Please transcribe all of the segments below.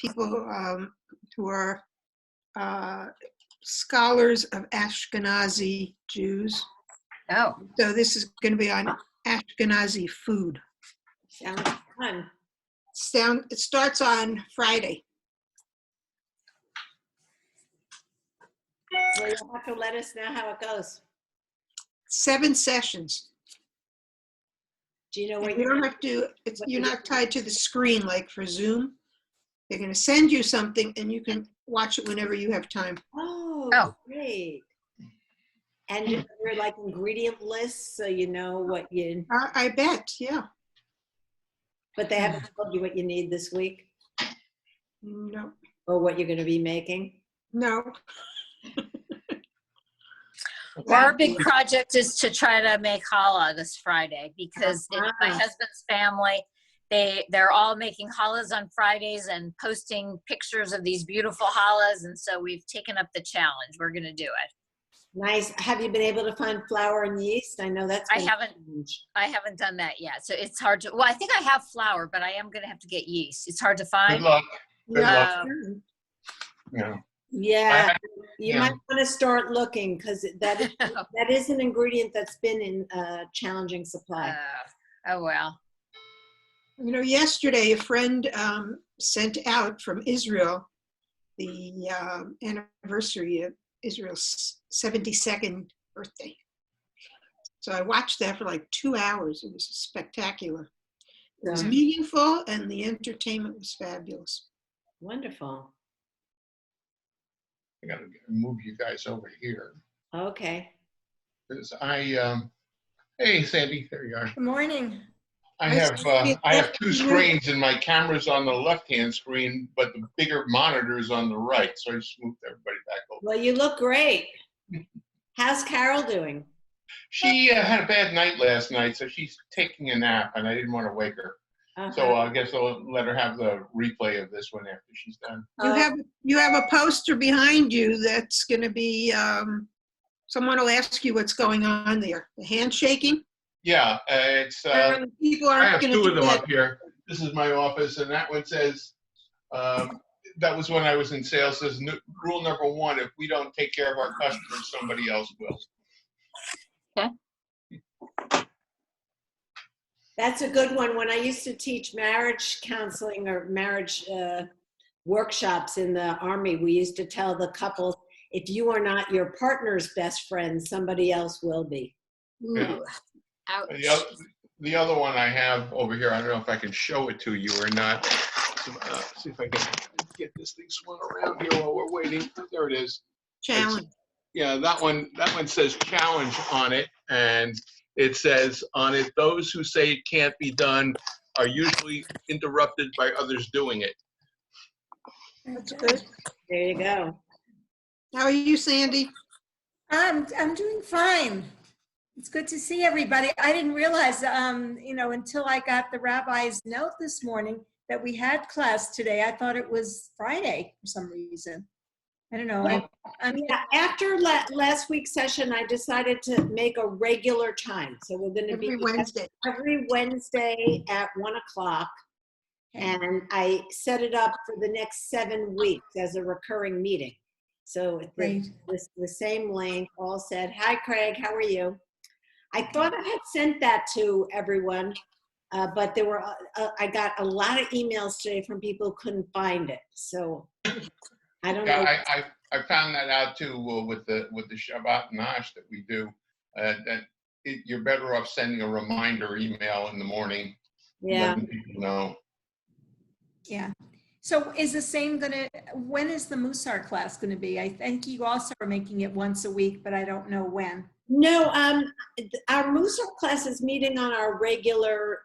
people who are scholars of Ashkenazi Jews. Oh, So this is going to be on Ashkenazi food. Sounds fun. It starts on Friday. Well, you'll have to let us know how it goes. 7 sessions. Do you know And what you you're don't have to, you're not tied to the screen like for Zoom. They're going to send you something and you can watch it whenever you have time. Oh, great. And you're like ingredient lists, so you know what you, I bet, yeah. but they haven't told you what you need this week No, or what you're going to be making. no. well, our big project is to try to make challah this Friday because in my husband's family, they're all making challahs on Fridays and posting pictures of these beautiful challahs, and so we've taken up the challenge. We're going to do it. Nice. Have you been able to find flour and yeast? I know that's. I haven't done that yet, so it's hard to. Well, I think I have flour, but I am going to have to get yeast. It's hard to find. Good luck. Good luck. Yeah. Yeah, you might want to start looking because that is an ingredient that's been in challenging supply. Oh well. You know, yesterday a friend sent out from Israel the anniversary of Israel's 72nd birthday. So I watched that for like 2 hours. It was spectacular. It was meaningful and the entertainment was fabulous. Wonderful. I gotta move you guys over here. Okay. Because hey Sandy, there you are. Good morning. I have 2 screens and my camera's on the left-hand screen, but the bigger monitor's on the right. So I just moved everybody back over. Well, you look great. How's Carol doing? She had a bad night last night, so she's taking a nap and I didn't want to wake her. So I guess I'll let her have the replay of this one after she's done. You have a poster behind you that's going to be, someone will ask you what's going on there. The handshaking? Yeah, it's, people I aren't have going 2 to of them up here. This is my office and that one says, that was when I was in sales, says rule number 1, if we don't take care of our customers, somebody else will. Okay. That's a good one. When I used to teach marriage counseling or marriage workshops in the Army, we used to tell the couples, if you are not your partner's best friend, somebody else will be. Yeah. Ouch. The other one I have over here, I don't know if I can show it to you or not. See if I can get this thing swung around here while we're waiting. There it is. challenge. Yeah, that one says challenge on it, and it says on it, those who say it can't be done are usually interrupted by others doing it. That's good. There you go. How are you, Sandy? I'm doing fine. It's good to see everybody. I didn't realize, until I got the rabbi's note this morning that we had class today. I thought it was Friday for some reason. I don't know. Yeah, after last week's session, I decided to make a regular time. So we're going to be every Wednesday at 1:00. And I set it up for the next 7 weeks as a recurring meeting. So the same link, all said, hi, Craig, how are you? I thought I had sent that to everyone, but there were I got a lot of emails today from people who couldn't find it. So I don't know. I found that out too with the Shabbat Nash that we do. You're better off sending a reminder email in the morning. Yeah. Letting people know. Yeah. So is the same when is the Musar class going to be? I think you also are making it once a week, but I don't know when. No, our Musar class is meeting on our regular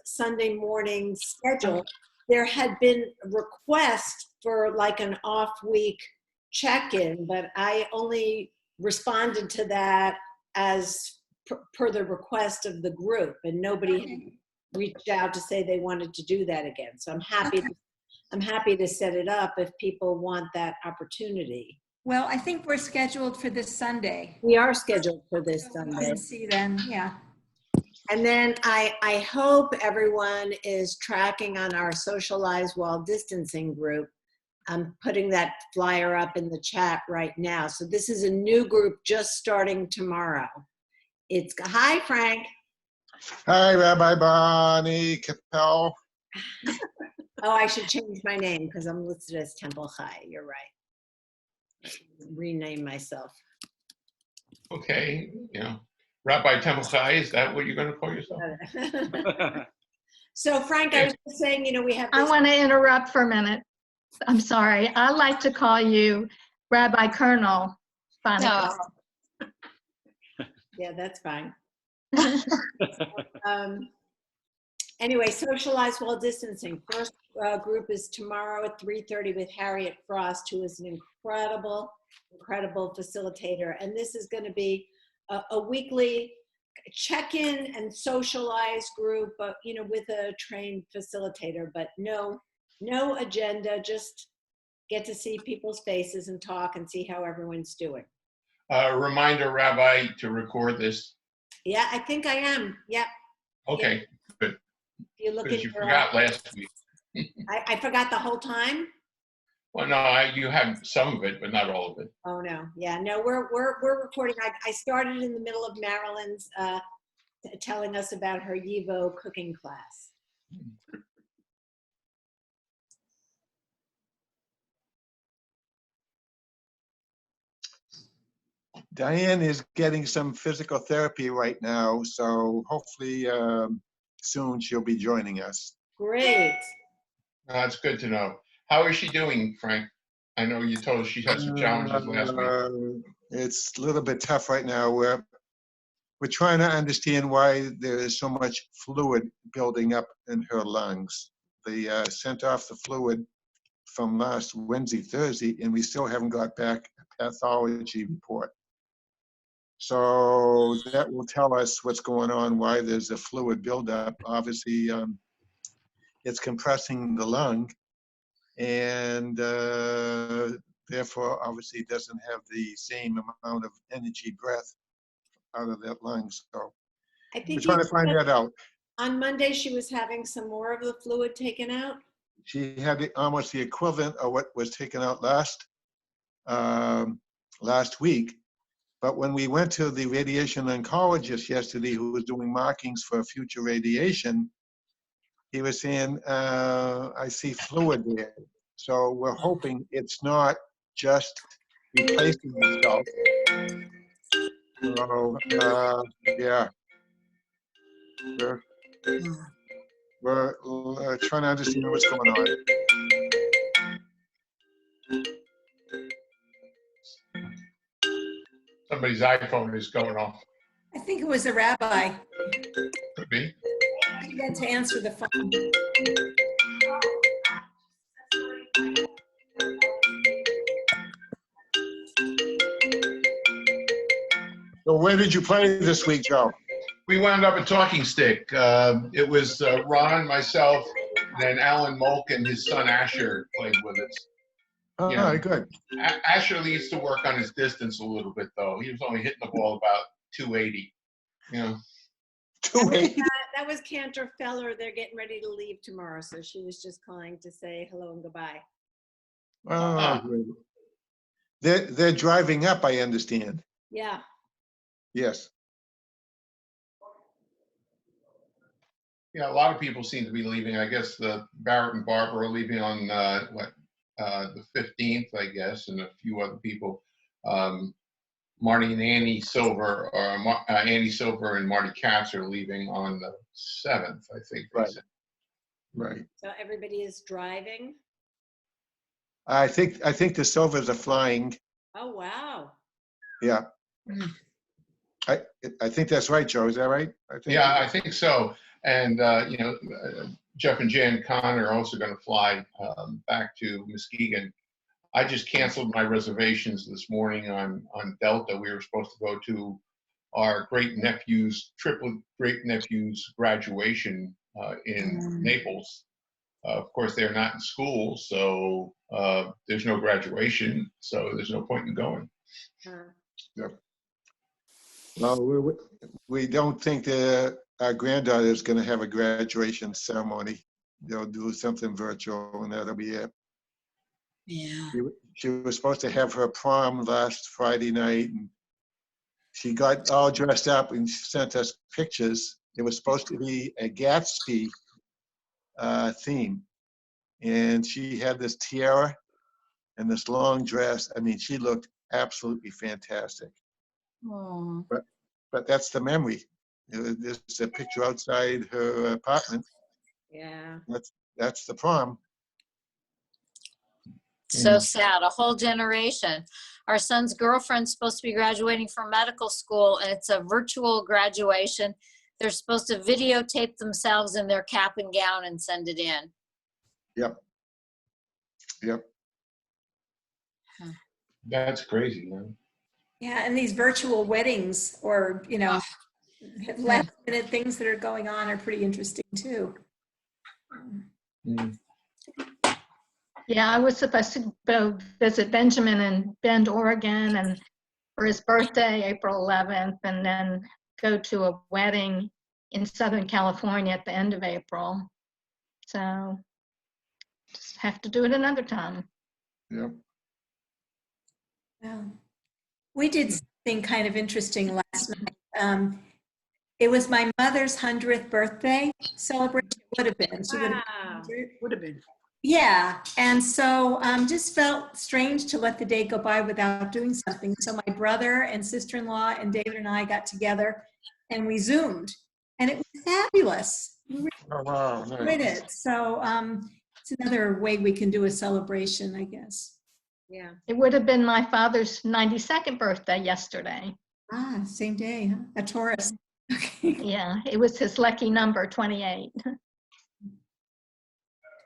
Sunday morning schedule. There had been requests for like an off week check-in, but I only responded to that as per the request of the group, and nobody reached out to say they wanted to do that again. So I'm happy to set it up if people want that opportunity. Well, I think we're scheduled for this Sunday. We are scheduled for this Sunday. I'll see then, yeah. And then I hope everyone is tracking on our socialized while distancing group. I'm putting that flyer up in the chat right now. So this is a new group just starting tomorrow. It's, hi, Frank. Hi, Rabbi Bonnie Capel. Oh, I should change my name because I'm listed as Temple Chai. You're right. I should rename myself. Okay, Rabbi Temple Chai, is that what you're going to call yourself? So Frank, I was just saying, we have I this. want to interrupt for a minute. I'm sorry. I like to call you Rabbi Colonel Bonica. Yeah, that's fine. Anyway, socialize while distancing. First group is tomorrow at 3:30 with Harriet Frost, who is an incredible facilitator. And this is going to be a weekly check-in and socialize group, with a trained facilitator, but no agenda, just get to see people's faces and talk and see how everyone's doing. Reminder, Rabbi, to record this. Yeah, I think I am. Yep. Okay, good. If you look Because at you your, forgot last week. I forgot the whole time. Well, no, you had some of it, but not all of it. Oh no, yeah, no, we're recording. I started in the middle of Marilyn's telling us about her YIVO cooking class. Diane is getting some physical therapy right now, so hopefully soon she'll be joining us. Great. That's good to know. How is she doing, Frank? I know you told us she had some challenges last week. It's a little bit tough right now. We're trying to understand why there is so much fluid building up in her lungs. They sent off the fluid from last Wednesday, Thursday, and we still haven't got back a pathology report. So that will tell us what's going on, why there's a fluid buildup. Obviously, it's compressing the lung, and therefore, obviously, doesn't have the same amount of energy breath out of that lung. So I we're think trying to find that out. on Monday she was having some more of the fluid taken out. She had almost the equivalent of what was taken out last week. But when we went to the radiation oncologist yesterday, who was doing markings for future radiation, he was saying, I see fluid there. So we're hoping it's not just replacing itself. So, yeah. We're trying to understand what's going on. Somebody's iPhone is going off. I think it was a rabbi. Could be. I forgot to answer the phone. So where did you play this week, Joe? We wound up at Talking Stick. It was Ron, myself, then Alan Molk and his son Asher played with us. All right, good. Asher needs to work on his distance a little bit, though. He was only hitting the ball about 280. 280. That was Cantor Feller. They're getting ready to leave tomorrow, so she was just calling to say hello and goodbye. They're driving up, I understand. Yeah. Yes. Yeah, a lot of people seem to be leaving. I guess the Barrett and Barbara are leaving on the 15th, I guess, and a few other people. Marty and Annie Silver, or Annie Silver and Marty Katz are leaving on the 7th, I think. They said. Right. So everybody is driving. I think the Silvers are flying. Oh wow. Yeah. I think that's right, Joe. Is that right? I think so. And Jeff and Jan Kahn are also going to fly back to Muskegon. I just canceled my reservations this morning on Delta. We were supposed to go to our triplet great nephew's graduation in Naples. Of course, they're not in school, so there's no graduation, so there's no point in going. Yep. No, we don't think that our granddaughter is going to have a graduation ceremony. They'll do something virtual, and that'll be it. Yeah. She was supposed to have her prom last Friday night, and she got all dressed up and she sent us pictures. It was supposed to be a Gatsby theme, and she had this tiara and this long dress. I mean, she looked absolutely fantastic. Oh. But that's the memory. There's a picture outside her apartment. Yeah. That's the prom. So sad, a whole generation. Our son's girlfriend's supposed to be graduating from medical school, and it's a virtual graduation. They're supposed to videotape themselves in their cap and gown and send it in. Yep. That's crazy, man. Yeah, and these virtual weddings or, last minute things that are going on are pretty interesting too. Mm. Yeah, I was supposed to go visit Benjamin in Bend, Oregon, and for his birthday, April 11th, and then go to a wedding in Southern California at the end of April. So just have to do it another time. Yep. Yeah. We did something kind of interesting last night. It was my mother's 100th birthday celebration. Would have been. She would have Wow. Would have been. Yeah, and so just felt strange to let the day go by without doing something. So my brother and sister-in-law and David and I got together and we Zoomed, and it was fabulous. We really Oh, wow. enjoyed Nice. it. So it's another way we can do a celebration, I guess. Yeah. It would have been my father's 92nd birthday yesterday. Ah, same day, huh? A Taurus. Okay. Yeah, it was his lucky number, 28.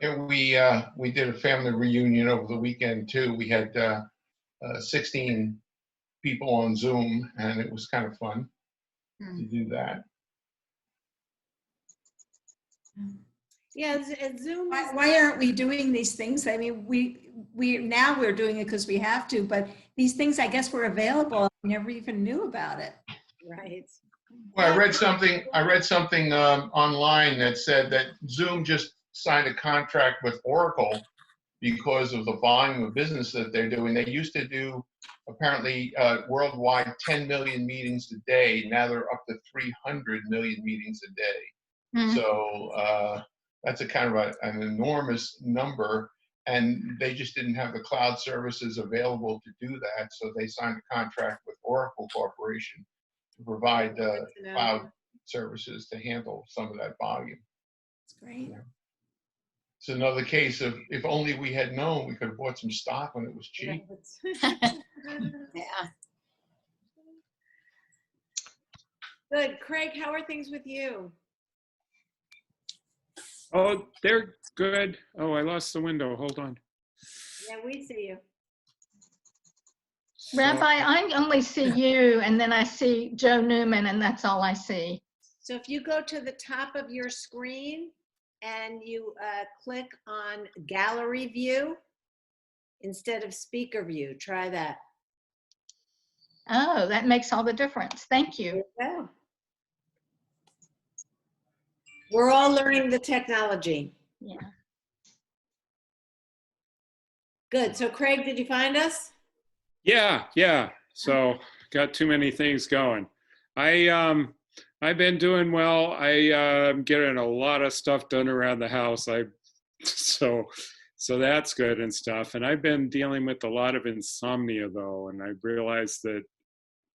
Yeah, we did a family reunion over the weekend too. We had 16 people on Zoom, and it was kind of fun to do that. Yeah, Zoom is, Why aren't we doing these things? I mean, now we're doing it because we have to, but these things, I guess, were available. I never even knew about it. right. Well, I read something online that said that Zoom just signed a contract with Oracle because of the volume of business that they're doing. They used to do apparently worldwide 10 million meetings a day. Now they're up to 300 million meetings a day. So that's a kind of an enormous number, and they just didn't have the cloud services available to do that. So they signed a contract with Oracle Corporation to provide cloud services to handle some of that volume. It's great. Yeah. It's another case of if only we had known, we could have bought some stock when it was cheap. Yeah. Good. Craig, how are things with you? Oh, they're good. Oh, I lost the window. Hold on. Yeah, we see you. Rabbi, I only see you, and then I see Joe Newman, and that's all I see. So if you go to the top of your screen and you click on gallery view instead of speaker view, try that. Oh, that makes all the difference. Thank you. Yeah. We're all learning the technology. Yeah. Good. So Craig, did you find us? Yeah. So got too many things going. I've been doing well. I'm getting a lot of stuff done around the house. So that's good and stuff. And I've been dealing with a lot of insomnia though, and I realized that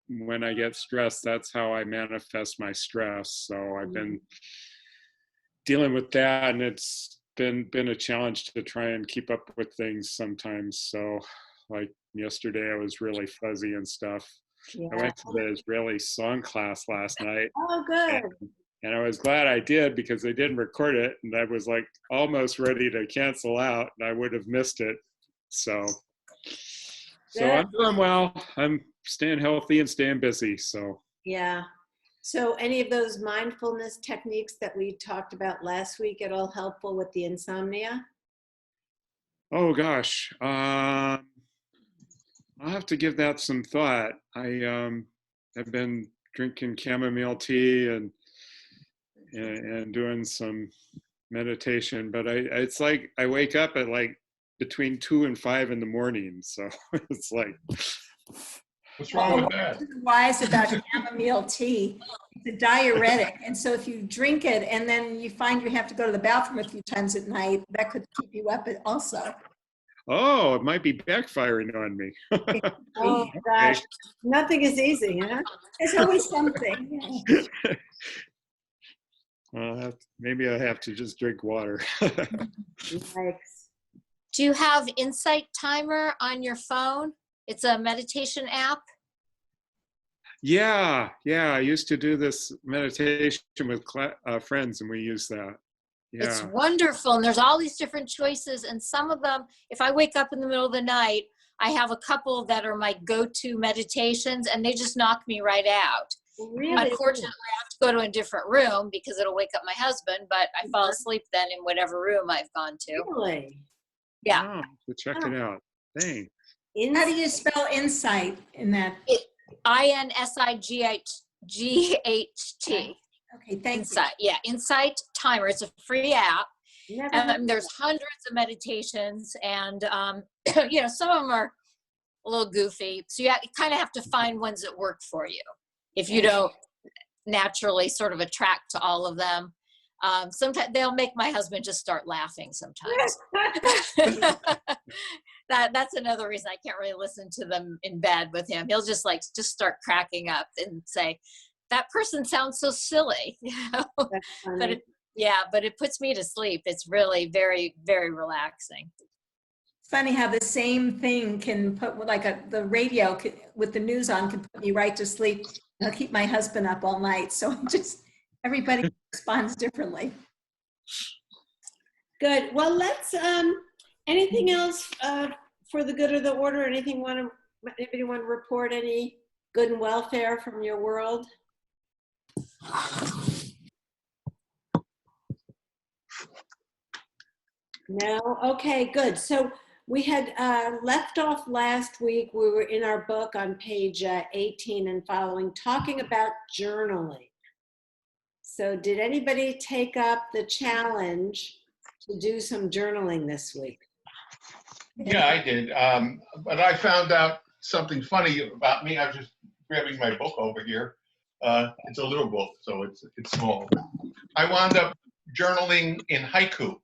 when I get stressed, that's how I manifest my stress. So I've been dealing with that, and it's been a challenge to try and keep up with things sometimes. So like yesterday I was really fuzzy and stuff. Yeah. I went to the Israeli song class last night. Oh, good. And I was glad I did because they didn't record it, and I was like almost ready to cancel out, and I would have missed it. So I'm doing well. I'm staying healthy and staying busy. So Yeah. So any of those mindfulness techniques that we talked about last week at all helpful with the insomnia? oh gosh, I'll have to give that some thought. I've been drinking chamomile tea and doing some meditation, but it's like I wake up at like between 2 and 5 in the morning. So it's like, What's wrong with that? Wise about chamomile tea. It's a diuretic. And so if you drink it and then you find you have to go to the bathroom a few times at night, that could keep you up also. oh, it might be backfiring on me. Oh, gosh. Nothing is easy, huh? There's always something. Yeah. Well, maybe I have to just drink water. Yikes. Do you have Insight Timer on your phone? It's a meditation app. Yeah. I used to do this meditation with friends, and we use that. Yeah. It's wonderful. And there's all these different choices. And some of them, if I wake up in the middle of the night, I have a couple that are my go-to meditations, and they just knock me right out. Really? Unfortunately, I have to go to a different room because it'll wake up my husband, but I fall asleep then in whatever room I've gone to. Really? Yeah. Oh, so check it out. Thanks. How do you spell insight in that? INSIGHT. Okay, thank Insight. Yeah, Insight Timer. It's a free app. Never And there's hundreds of meditations, and you know, some of them are a little goofy. So you kind of have to find ones that work for you. If you don't naturally sort of attract to all of them, sometimes they'll make my husband just start laughing sometimes. That's another reason I can't really listen to them in bed with him. He'll just start cracking up and say, that person sounds so silly. You know? But it puts me to sleep. It's really very, very relaxing. It's funny how the same thing can put, like the radio with the news on, can put me right to sleep. I'll keep my husband up all night. So just everybody responds differently. Good. Well, let's, anything else for the good of the order? Anybody want to report any good and welfare from your world? No? Okay, good. So we had left off last week. We were in our book on page 18 and following, talking about journaling. So did anybody take up the challenge to do some journaling this week? Yeah, I did. But I found out something funny about me. I was just grabbing my book over here. It's a little book, so it's small. I wound up journaling in haiku.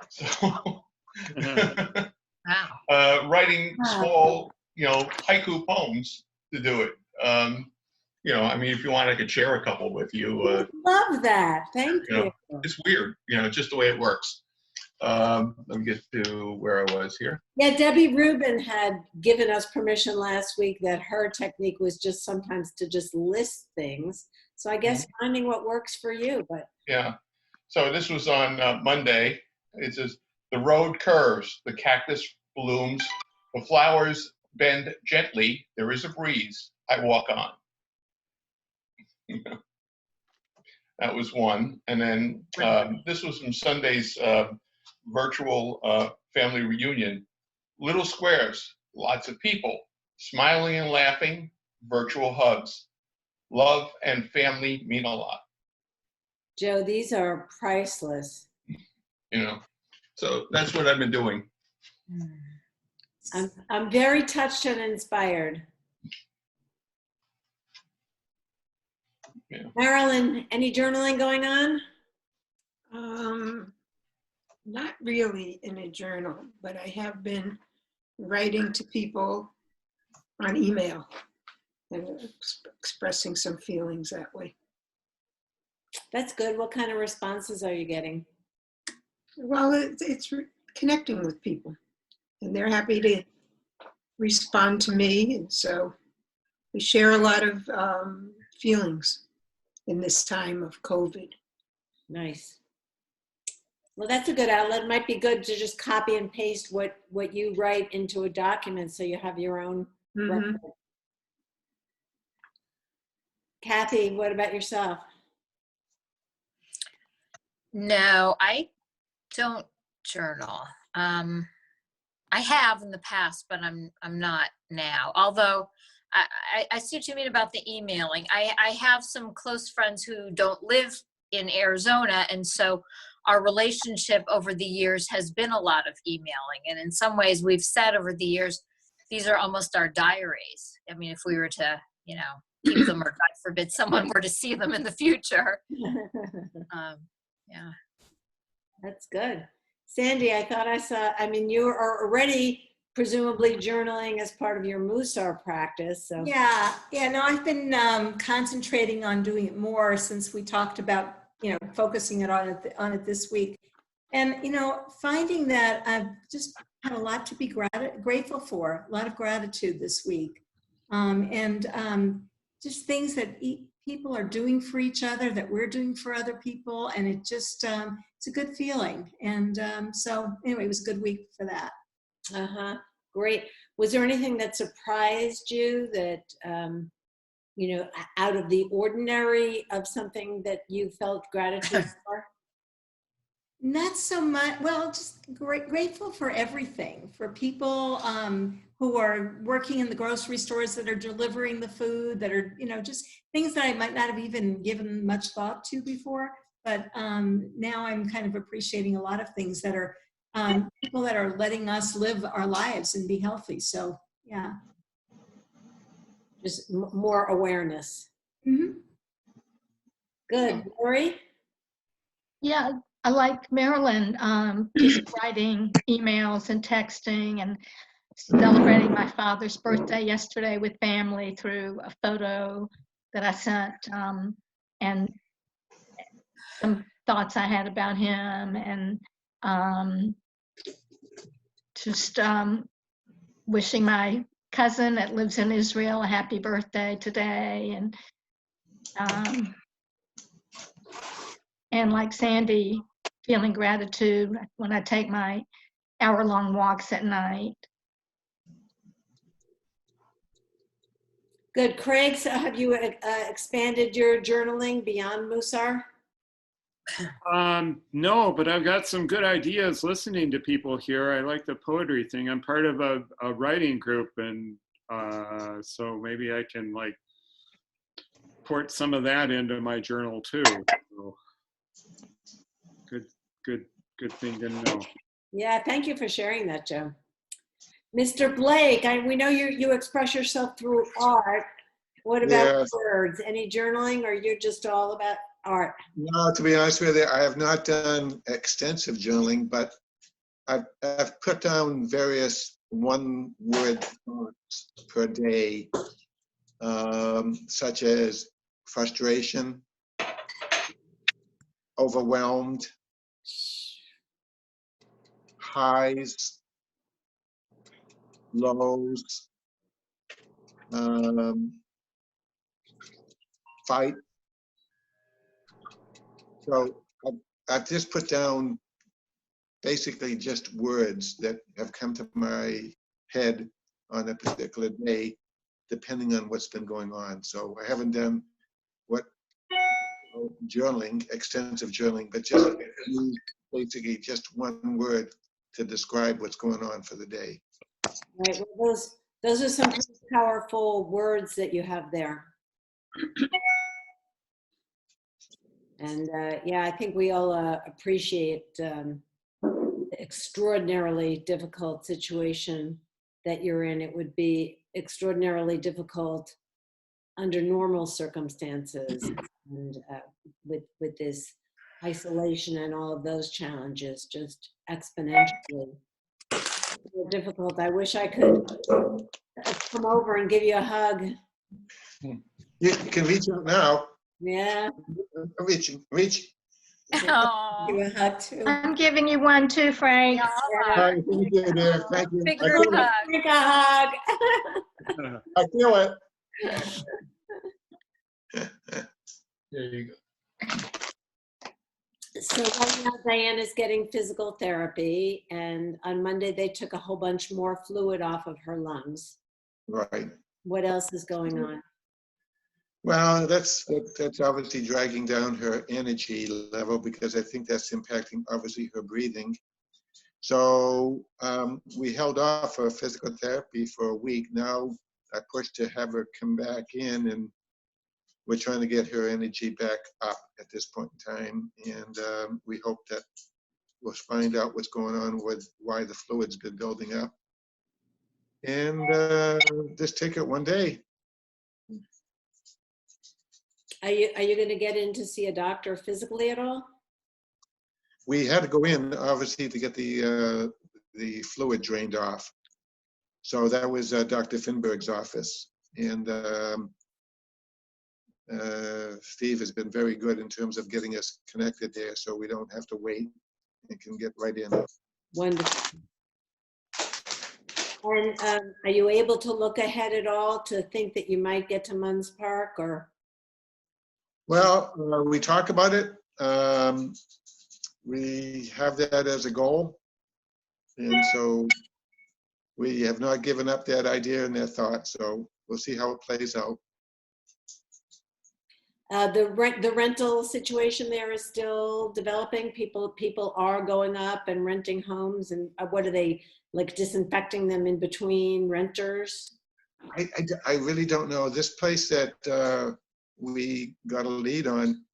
So writing small, haiku poems to do it. I mean, if you want, I could share a couple with you. Love that. Thank you. It's weird, just the way it works. Let me get to where I was here. Yeah, Debbie Rubin had given us permission last week that her technique was just sometimes to just list things. So I guess finding what works for you. But yeah. So this was on Monday. It says, the road curves, the cactus blooms, the flowers bend gently, there is a breeze, I walk on. That was one. And then this was from Sunday's virtual family reunion. Little squares, lots of people, smiling and laughing, virtual hugs. Love and family mean a lot. Joe, these are priceless. So that's what I've been doing. I'm very touched and inspired. Yeah. Marilyn, any journaling going on? Not really in a journal, but I have been writing to people on email and expressing some feelings that way. That's good. What kind of responses are you getting? Well, it's connecting with people, and they're happy to respond to me, and so we share a lot of feelings in this time of COVID. Nice. Well, that's a good outlet. It might be good to just copy and paste what you write into a document so you have your own record. Kathy, what about yourself? No, I don't journal. I have in the past, but I'm not now. Although I see what you mean about the emailing. I have some close friends who don't live in Arizona, and so our relationship over the years has been a lot of emailing. And in some ways we've said over the years, these are almost our diaries. I mean, if we were to, you know, keep them, or God forbid someone were to see them in the future. Yeah. That's good. Sandy, I thought I saw, I mean, you are already presumably journaling as part of your Musar practice. So Yeah, no, I've been concentrating on doing it more since we talked about, you know, focusing on it this week. And, you know, finding that I've just had a lot to be grateful for, a lot of gratitude this week. Just things that people are doing for each other, that we're doing for other people. And it just, it's a good feeling. And so anyway, it was a good week for that. Great. Was there anything that surprised you that, you know, out of the ordinary of something that you felt gratitude for? Not so much. Well, just grateful for everything, for people who are working in the grocery stores, that are delivering the food, that are, you know, just things that I might not have even given much thought to before. But now I'm kind of appreciating a lot of things that are people that are letting us live our lives and be healthy. So, yeah. Just more awareness. Mm-hmm. Good. Lori? Yeah, I like Marilyn, just writing emails and texting and celebrating my father's birthday yesterday with family through a photo that I sent, and some thoughts I had about him, and just wishing my cousin that lives in Israel a happy birthday today, and like Sandy, feeling gratitude when I take my hour-long walks at night. Good. Craig, so have you expanded your journaling beyond Musar? No, but I've got some good ideas listening to people here. I like the poetry thing. I'm part of a writing group, and so maybe I can like port some of that into my journal too. So, good thing to know. Yeah, thank you for sharing that, Joe. Mr. Blake, we know you express yourself through art. What about words? Any journaling, or you're just all about art? No, to be honest with you, I have not done extensive journaling, but I've put down various one-word thoughts per day, such as frustration, overwhelmed, highs, lows, fight. So I've just put down basically just words that have come to my head on a particular day, depending on what's been going on. So I haven't done journaling, extensive journaling, but just basically just one word to describe what's going on for the day. Right. Well, those are some powerful words that you have there. And yeah, I think we all appreciate the extraordinarily difficult situation that you're in. It would be extraordinarily difficult under normal circumstances, and with this isolation and all of those challenges, just exponentially more difficult. I wish I could come over and give you a hug. You can reach out now. Yeah. I'm reaching. Oh. Give you a hug too. I'm giving you one too, Frank. Hi, thank you, dear. Thank you. Big group hug. Take a hug. I feel it. There you go. So right now Diane is getting physical therapy, and on Monday they took a whole bunch more fluid off of her lungs. Right. What else is going on? Well, that's obviously dragging down her energy level, because I think that's impacting obviously her breathing. So we held off her physical therapy for a week. Now I pushed to have her come back in, and we're trying to get her energy back up at this point in time. And we hope that we'll find out what's going on with why the fluid's been building up. And just take it one day. Are you going to get in to see a doctor physically at all? We had to go in, obviously, to get the fluid drained off. So that was Dr. Finberg's office. And Steve has been very good in terms of getting us connected there, so we don't have to wait and can get right in. Wonderful. And are you able to look ahead at all to think that you might get to Munns Park, or? Well, we talk about it. We have that as a goal. And so we have not given up that idea and that thought. So we'll see how it plays out. The rental situation there is still developing. People are going up and renting homes, and what are they, like, disinfecting them in between renters? I really don't know. This place that we got a lead on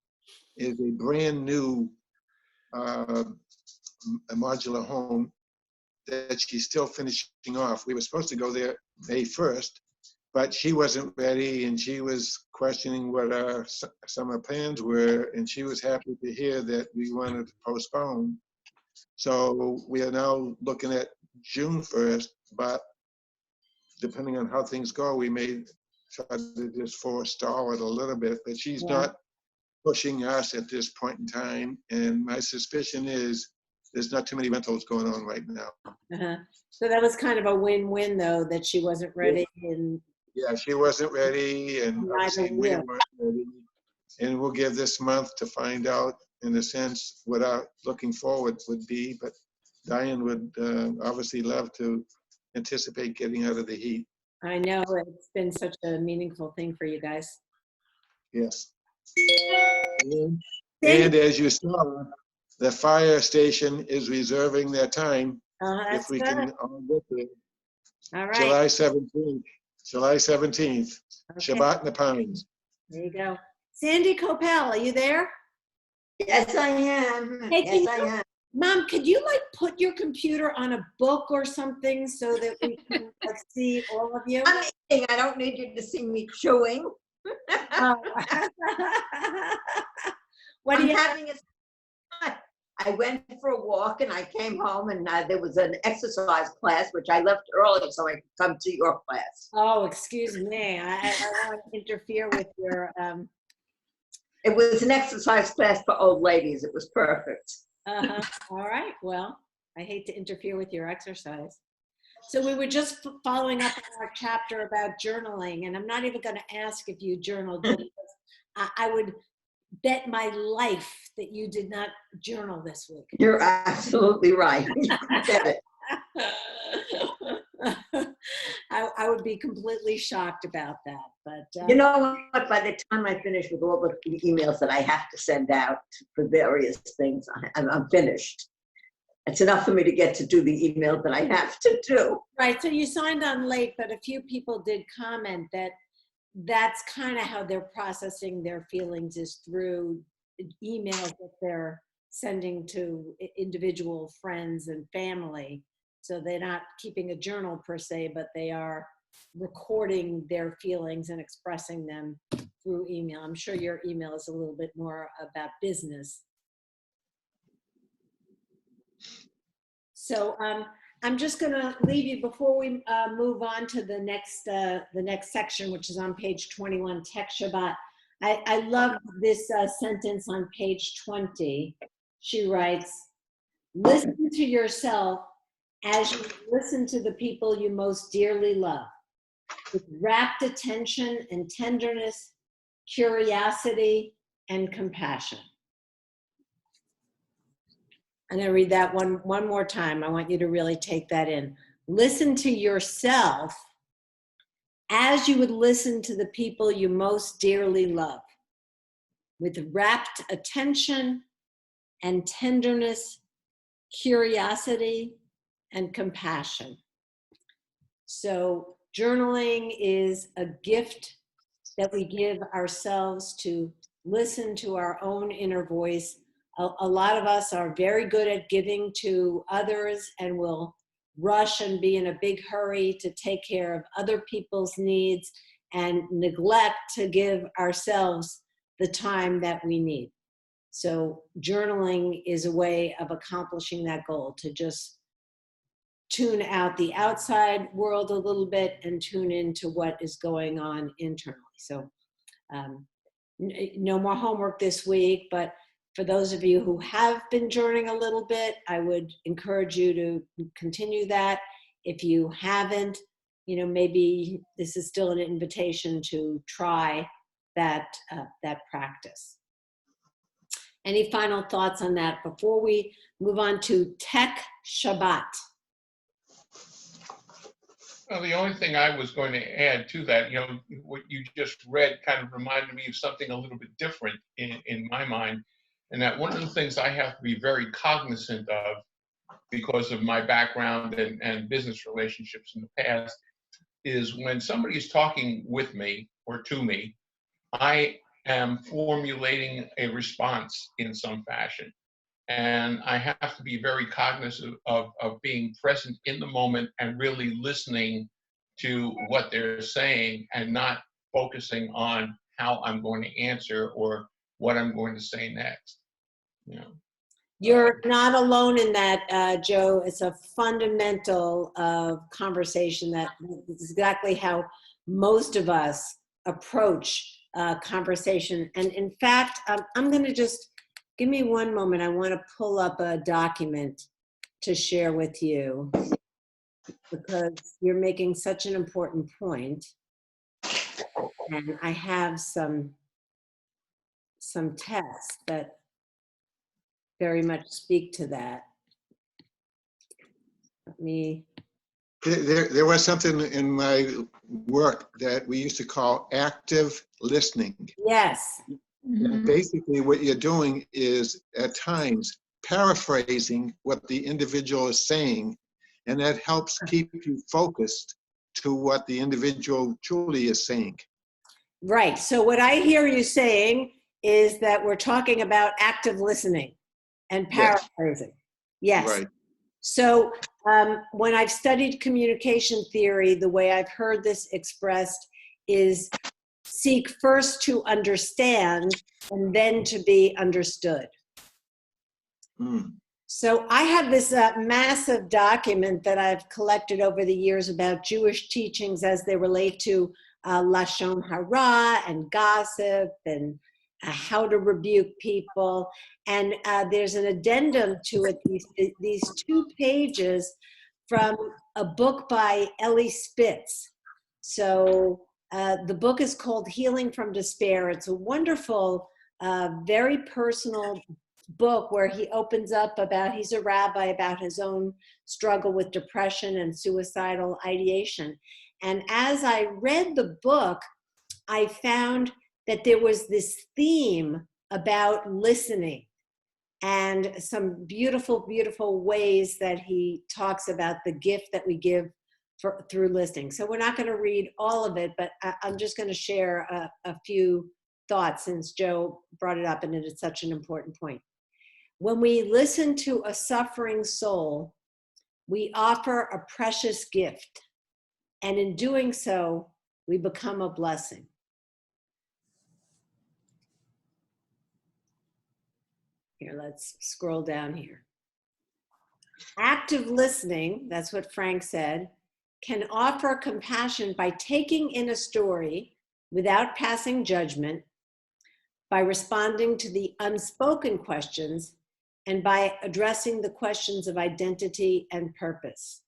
is a brand new a modular home that she's still finishing off. We were supposed to go there May 1st, but she wasn't ready, and she was questioning what our summer plans were, and she was happy to hear that we wanted to postpone. So we are now looking at June 1st, but depending on how things go, we may try to just forestall it a little bit, but she's not pushing us at this point in time. And my suspicion is there's not too many rentals going on right now. So that was kind of a win-win, though, that she wasn't ready. And yeah, she wasn't ready, and obviously we weren't ready. And we'll give this month to find out, in a sense, what our looking forward would be. But Diane would obviously love to anticipate getting out of the heat. I know it's been such a meaningful thing for you guys. Yes. And as you saw, the fire station is reserving their time if we can all get there. All right. July 17th. July 17th. Okay. Shabbat in the Pines. There you go. Sandy Coppell, are you there? Yes, I am. Hey, yes, I am. Mom, could you like put your computer on a book or something so that we can see all of you? I'm eating. I don't need you to see me chewing. What are you having? I went for a walk and I came home, and there was an exercise class, which I left early so I could come to your class. Oh, excuse me. I don't want to interfere with your. It was an exercise class for old ladies. It was perfect. All right. Well, I hate to interfere with your exercise. So we were just following up on our chapter about journaling, and I'm not even going to ask if you journaled, because I would bet my life that you did not journal this week. You're absolutely right. You get it. I would be completely shocked about that. But you know what? By the time I finish with all the emails that I have to send out for various things, I'm finished. It's enough for me to get to do the email that I have to do. Right. So you signed on late, but a few people did comment that that's kind of how they're processing their feelings, is through emails that they're sending to individual friends and family. So they're not keeping a journal per se, but they are recording their feelings and expressing them through email. I'm sure your email is a little bit more about business. So I'm just going to leave you before we move on to the next section, which is on page 21, Tech Shabbat. I love this sentence on page 20. She writes, "Listen to yourself as you listen to the people you most dearly love, with rapt attention and tenderness, curiosity, and compassion." I'm going to read that one more time. I want you to really take that in. Listen to yourself as you would listen to the people you most dearly love, with rapt attention and tenderness, curiosity, and compassion. So journaling is a gift that we give ourselves to listen to our own inner voice. A lot of us are very good at giving to others and will rush and be in a big hurry to take care of other people's needs and neglect to give ourselves the time that we need. So journaling is a way of accomplishing that goal, to just tune out the outside world a little bit and tune into what is going on internally. So no more homework this week, but for those of you who have been journaling a little bit, I would encourage you to continue that. If you haven't, maybe this is still an invitation to try that practice. Any final thoughts on that before we move on to Tech Shabbat? Well, the only thing I was going to add to that, what you just read kind of reminded me of something a little bit different in my mind. And that one of the things I have to be very cognizant of, because of my background and business relationships in the past, is when somebody is talking with me or to me, I am formulating a response in some fashion. And I have to be very cognizant of being present in the moment and really listening to what they're saying and not focusing on how I'm going to answer or what I'm going to say next. You're not alone in that, Joe. It's a fundamental conversation that is exactly how most of us approach conversation. And in fact, I'm going to just, give me one moment. I want to pull up a document to share with you because you're making such an important point. And I have some tests that very much speak to that. Let me. There was something in my work that we used to call active listening. Yes. And basically what you're doing is at times paraphrasing what the individual is saying, and that helps keep you focused to what the individual truly is saying. Right. So what I hear you saying is that we're talking about active listening and paraphrasing. Yes. Right. So when I've studied communication theory, the way I've heard this expressed is seek first to understand and then to be understood. So I have this massive document that I've collected over the years about Jewish teachings as they relate to Lashon Hara and gossip and how to rebuke people. And there's an addendum to it, these 2 pages from a book by Ellie Spitz. So the book is called Healing from Despair. It's a wonderful, very personal book where he opens up about, he's a rabbi, about his own struggle with depression and suicidal ideation. And as I read the book, I found that there was this theme about listening and some beautiful, beautiful ways that he talks about the gift that we give through listening. So we're not going to read all of it, but I'm just going to share a few thoughts since Joe brought it up and it is such an important point. When we listen to a suffering soul, we offer a precious gift. And in doing so, we become a blessing. Here, let's scroll down here. Active listening, that's what Frank said, can offer compassion by taking in a story without passing judgment, by responding to the unspoken questions, and by addressing the questions of identity and purpose.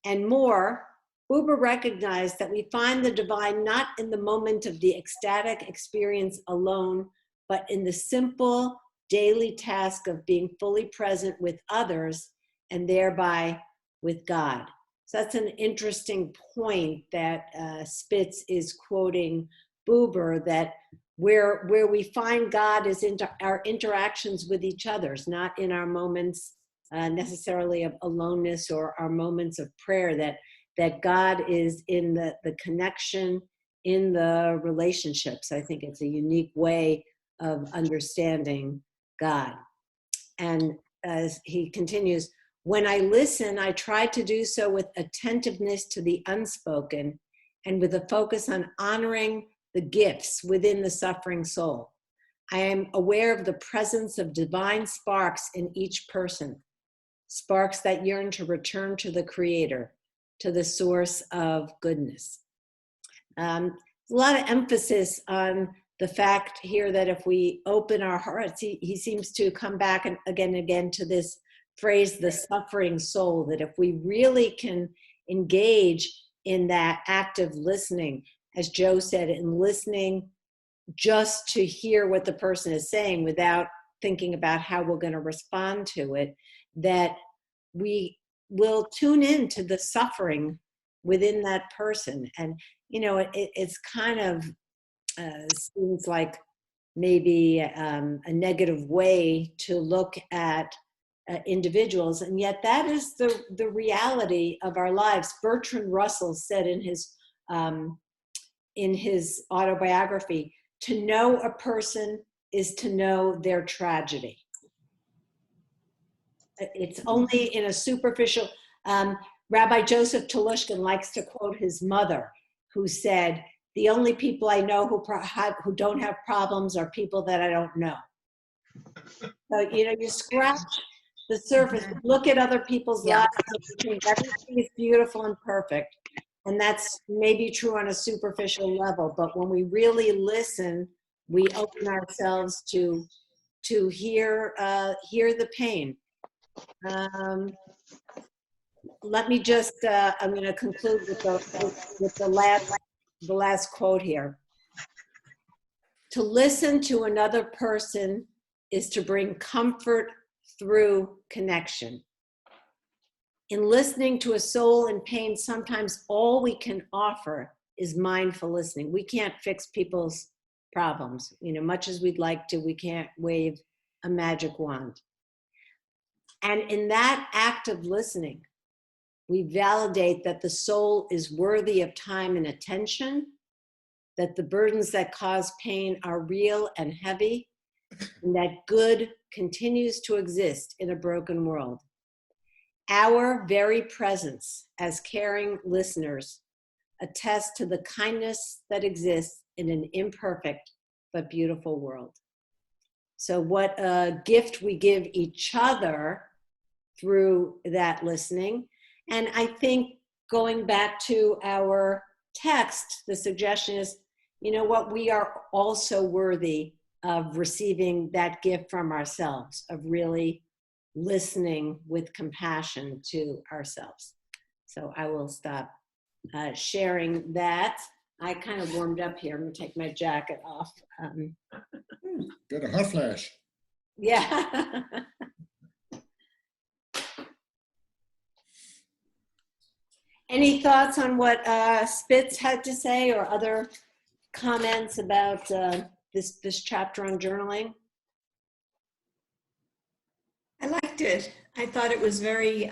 And more, Buber recognized that we find the divine not in the moment of the ecstatic experience alone, but in the simple daily task of being fully present with others and thereby with God. So that's an interesting point that Spitz is quoting Buber, that where we find God is in our interactions with each other, not in our moments necessarily of aloneness or our moments of prayer, that God is in the connection, in the relationships. I think it's a unique way of understanding God. And as he continues, when I listen, I try to do so with attentiveness to the unspoken and with a focus on honoring the gifts within the suffering soul. I am aware of the presence of divine sparks in each person, sparks that yearn to return to the Creator, to the source of goodness. A lot of emphasis on the fact here that if we open our hearts, he seems to come back and again to this phrase, the suffering soul, that if we really can engage in that active listening, as Joe said, in listening just to hear what the person is saying without thinking about how we're going to respond to it, that we will tune in to the suffering within that person. And, you know, it's kind of seems like maybe a negative way to look at individuals, and yet that is the reality of our lives. Bertrand Russell said in his autobiography, to know a person is to know their tragedy. It's only in a superficial, Rabbi Joseph Telushkin likes to quote his mother, who said, the only people I know who don't have problems are people that I don't know. So, you know, you scratch the surface, look at other people's lives, and you think everything is beautiful and perfect. And that's maybe true on a superficial level, but when we really listen, we open ourselves to hear the pain. Let me just, I'm going to conclude with the last quote here. To listen to another person is to bring comfort through connection. In listening to a soul in pain, sometimes all we can offer is mindful listening. We can't fix people's problems. You know, much as we'd like to, we can't wave a magic wand. And in that act of listening, we validate that the soul is worthy of time and attention, that the burdens that cause pain are real and heavy, and that good continues to exist in a broken world. Our very presence as caring listeners attests to the kindness that exists in an imperfect but beautiful world. So what a gift we give each other through that listening. And I think going back to our text, the suggestion is, you know what, we are also worthy of receiving that gift from ourselves, of really listening with compassion to ourselves. So I will stop sharing that. I kind of warmed up here. I'm gonna take my jacket off. Got a hot flash. Yeah. Any thoughts on what Spitz had to say, or other comments about this chapter on journaling? I liked it. I thought it was very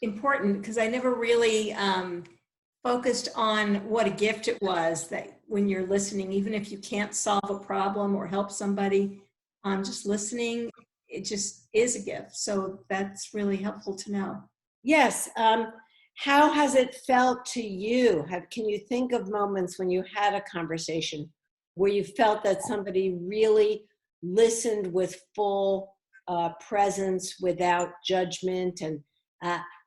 important, because I never really focused on what a gift it was, that when you're listening, even if you can't solve a problem or help somebody, just listening, it just is a gift. So that's really helpful to know. Yes. How has it felt to you? Can you think of moments when you had a conversation where you felt that somebody really listened with full presence, without judgment? And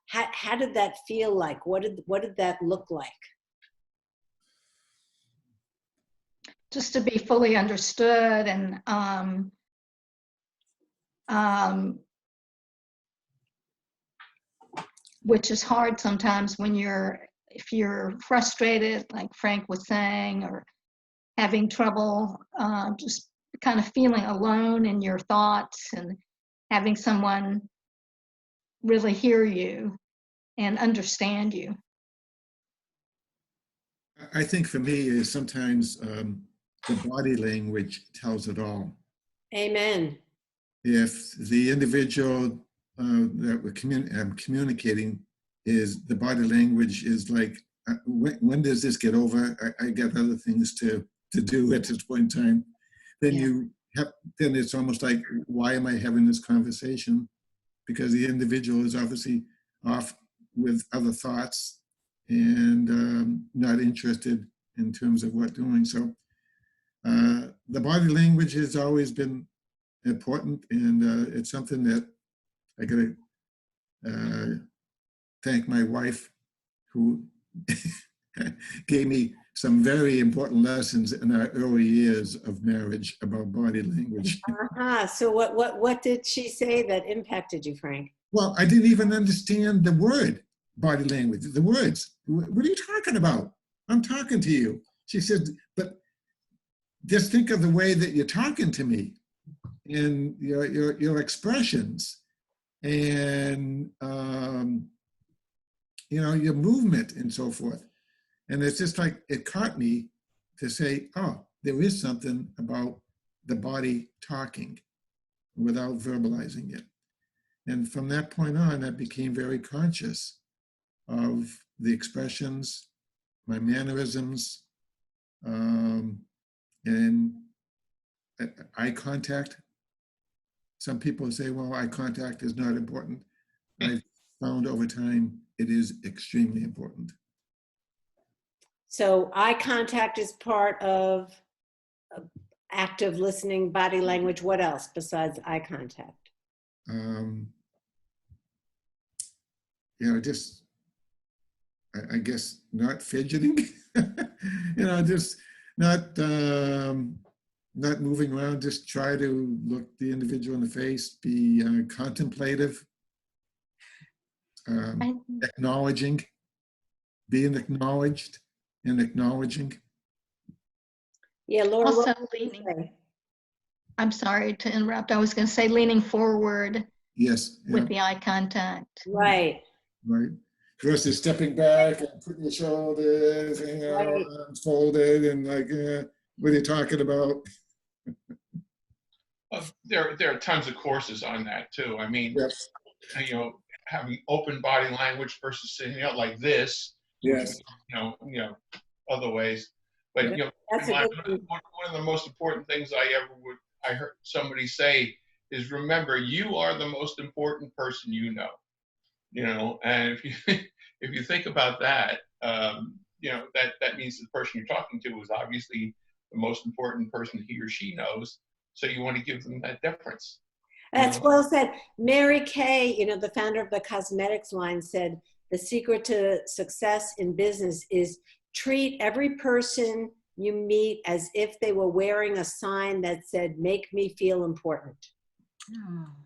how did that feel like? What did that look like? Just to be fully understood, and which is hard sometimes when if you're frustrated, like Frank was saying, or having trouble, just kind of feeling alone in your thoughts, and having someone really hear you and understand you. I think for me is sometimes the body language tells it all. Amen. If the individual that we're communicating, is the body language is like when does this get over? I got other things to do at this point in time. Then then it's almost like, why am I having this conversation? Because the individual is obviously off with other thoughts and not interested in terms of what doing. So the body language has always been important, and it's something that I got to thank my wife, who gave me some very important lessons in our early years of marriage about body language. So what did she say that impacted you, Frank? Well, I didn't even understand the word body language, the words. What are you talking about? I'm talking to you. She said, but just think of the way that you're talking to me and your expressions and, your movement and so forth. And it's just like, it caught me to say, oh, there is something about the body talking without verbalizing it. And from that point on, I became very conscious of the expressions, my mannerisms, and eye contact. Some people say, well, eye contact is not important. I've found over time it is extremely important. So eye contact is part of active listening, body language. What else besides eye contact? Just, I guess, not fidgeting, just not moving around, just try to look the individual in the face, be contemplative, acknowledging, being acknowledged and acknowledging. Yeah, Laura. Also leaning. I'm sorry to interrupt. I was going to say leaning forward. Yes. With the eye contact. Right. Right. Versus stepping back and putting your shoulders, arms folded, and like, what are you talking about? There are tons of courses on that too. I mean, yes. Having open body language versus sitting out like this. Yes. Other ways. But That's one of the most important things I heard somebody say is, remember, you are the most important person you know. And if you think about that, that means the person you're talking to is obviously the most important person he or she knows. So you want to give them that deference. That's well said. Mary Kay, the founder of the cosmetics line, said the secret to success in business is treat every person you meet as if they were wearing a sign that said, "Make me feel important."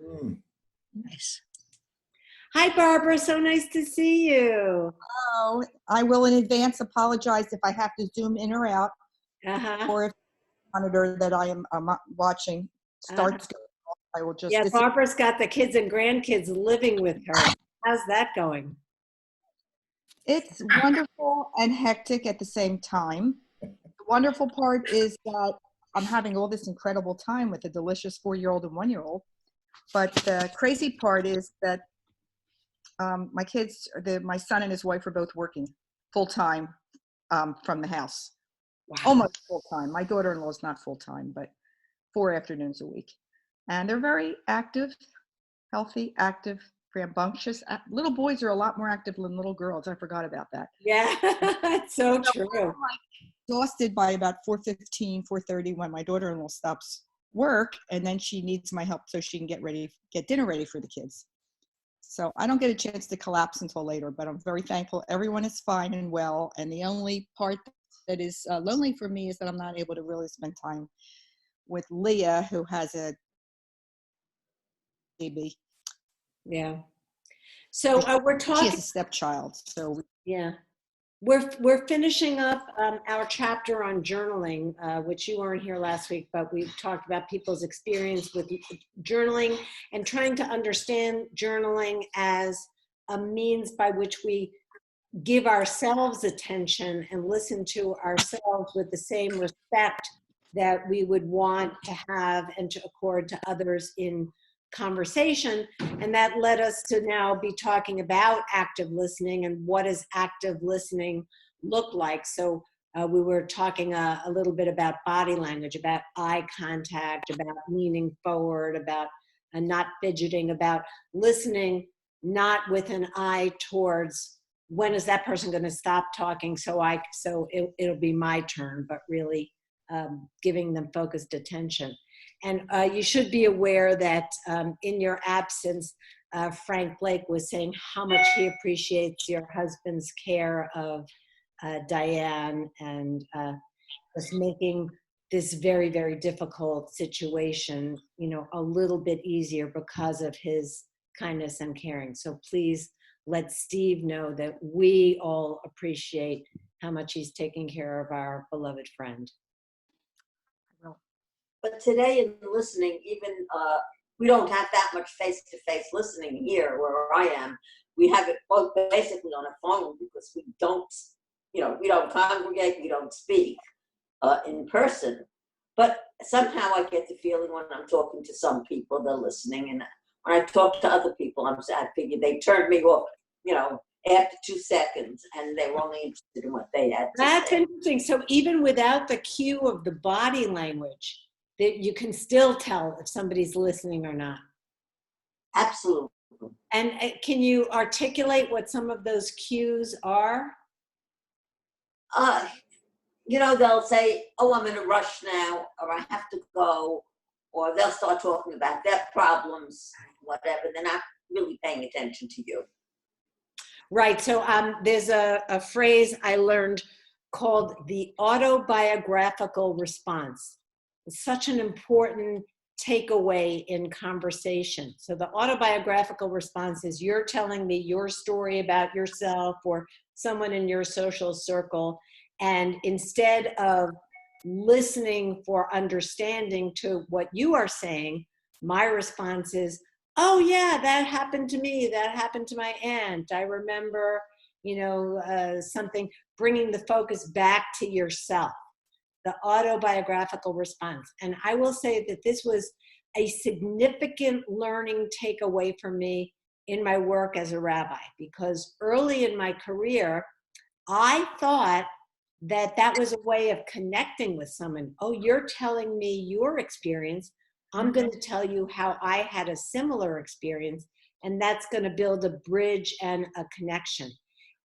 Oh, nice. Hi, Barbara. So nice to see you. Oh, I will in advance apologize if I have to zoom in or out, or if the monitor that I am watching starts going off, I will just. Yeah, Barbara's got the kids and grandkids living with her. How's that going? It's wonderful and hectic at the same time. The wonderful part is that I'm having all this incredible time with a delicious 4-year-old and 1-year-old. But the crazy part is that my kids, my son and his wife are both working full-time from the house. Wow. Almost full-time. My daughter-in-law is not full-time, but 4 afternoons a week. And they're very active, healthy, active, rambunctious. Little boys are a lot more active than little girls. I forgot about that. Yeah, it's so true. I'm exhausted by about 4:15, 4:30 when my daughter-in-law stops work, and then she needs my help so she can get dinner ready for the kids. So I don't get a chance to collapse until later, but I'm very thankful everyone is fine and well. And the only part that is lonely for me is that I'm not able to really spend time with Leah, who has a baby. Yeah. So we're talking. She has a stepchild. So yeah, we're finishing up our chapter on journaling, which you weren't here last week, but we talked about people's experience with journaling and trying to understand journaling as a means by which we give ourselves attention and listen to ourselves with the same respect that we would want to have and to accord to others in conversation. And that led us to now be talking about active listening and what is active listening look like. So we were talking a little bit about body language, about eye contact, about leaning forward, about not fidgeting, about listening, not with an eye towards when is that person going to stop talking so it'll be my turn, but really giving them focused attention. And you should be aware that in your absence, Frank Blake was saying how much he appreciates your husband's care of Diane and just making this very, very difficult situation, a little bit easier because of his kindness and caring. So please let Steve know that we all appreciate how much he's taking care of our beloved friend. But today in listening, even we don't have that much face-to-face listening here where I am. We have it both basically on a phone because we don't congregate, we don't speak in person. But somehow I get the feeling when I'm talking to some people, they're listening. And when I talk to other people, I figure they turned me off, after 2 seconds, and they were only interested in what they had to That's say. interesting. So even without the cue of the body language, that you can still tell if somebody's listening or not. Absolutely. And can you articulate what some of those cues are? They'll say, oh, I'm in a rush now, or I have to go, or they'll start talking about their problems, whatever. They're not really paying attention to you. Right. So there's a phrase I learned called the autobiographical response. It's such an important takeaway in conversation. So the autobiographical response is you're telling me your story about yourself or someone in your social circle. And instead of listening for understanding to what you are saying, my response is, oh yeah, that happened to me. That happened to my aunt. I remember, something, bringing the focus back to yourself, the autobiographical response. And I will say that this was a significant learning takeaway for me in my work as a rabbi, because early in my career, I thought that was a way of connecting with someone. Oh, you're telling me your experience. I'm going to tell you how I had a similar experience, and that's going to build a bridge and a connection.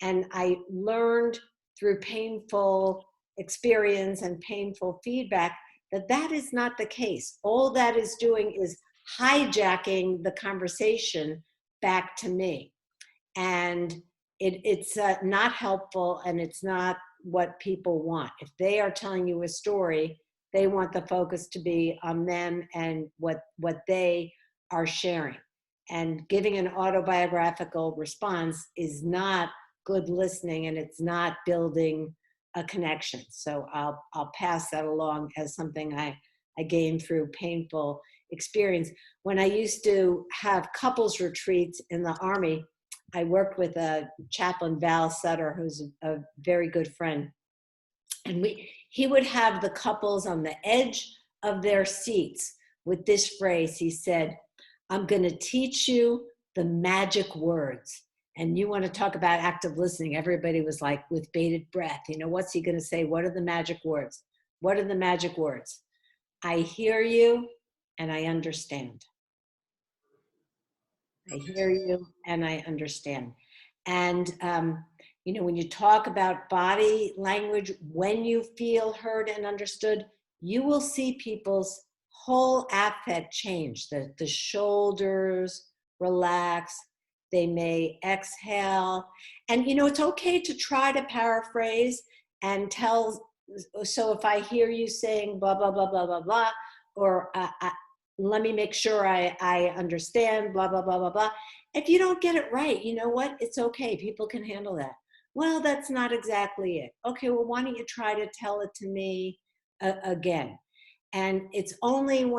And I learned through painful experience and painful feedback that is not the case. All that is doing is hijacking the conversation back to me. And it's not helpful, and it's not what people want. If they are telling you a story, they want the focus to be on them and what they are sharing. And giving an autobiographical response is not good listening, and it's not building a connection. So I'll pass that along as something I gained through painful experience. When I used to have couples retreats in the Army, I worked with a chaplain, Val Sutter, who's a very good friend. And he would have the couples on the edge of their seats with this phrase. He said, I'm going to teach you the magic words. And you want to talk about active listening. Everybody was like with bated breath. What's he going to say? What are the magic words? What are the magic words? I hear you and I understand. I hear you and I understand. And, when you talk about body language, when you feel heard and understood, you will see people's whole affect change. The shoulders relax. They may exhale. And, it's okay to try to paraphrase and tell. So if I hear you saying blah, blah, blah, blah, blah, blah, or let me make sure I understand, blah, blah, blah, blah, blah. If you don't get it right, you know what? It's okay. People can handle that. Well, that's not exactly it. Okay, well, why don't you try to tell it to me again? And it's only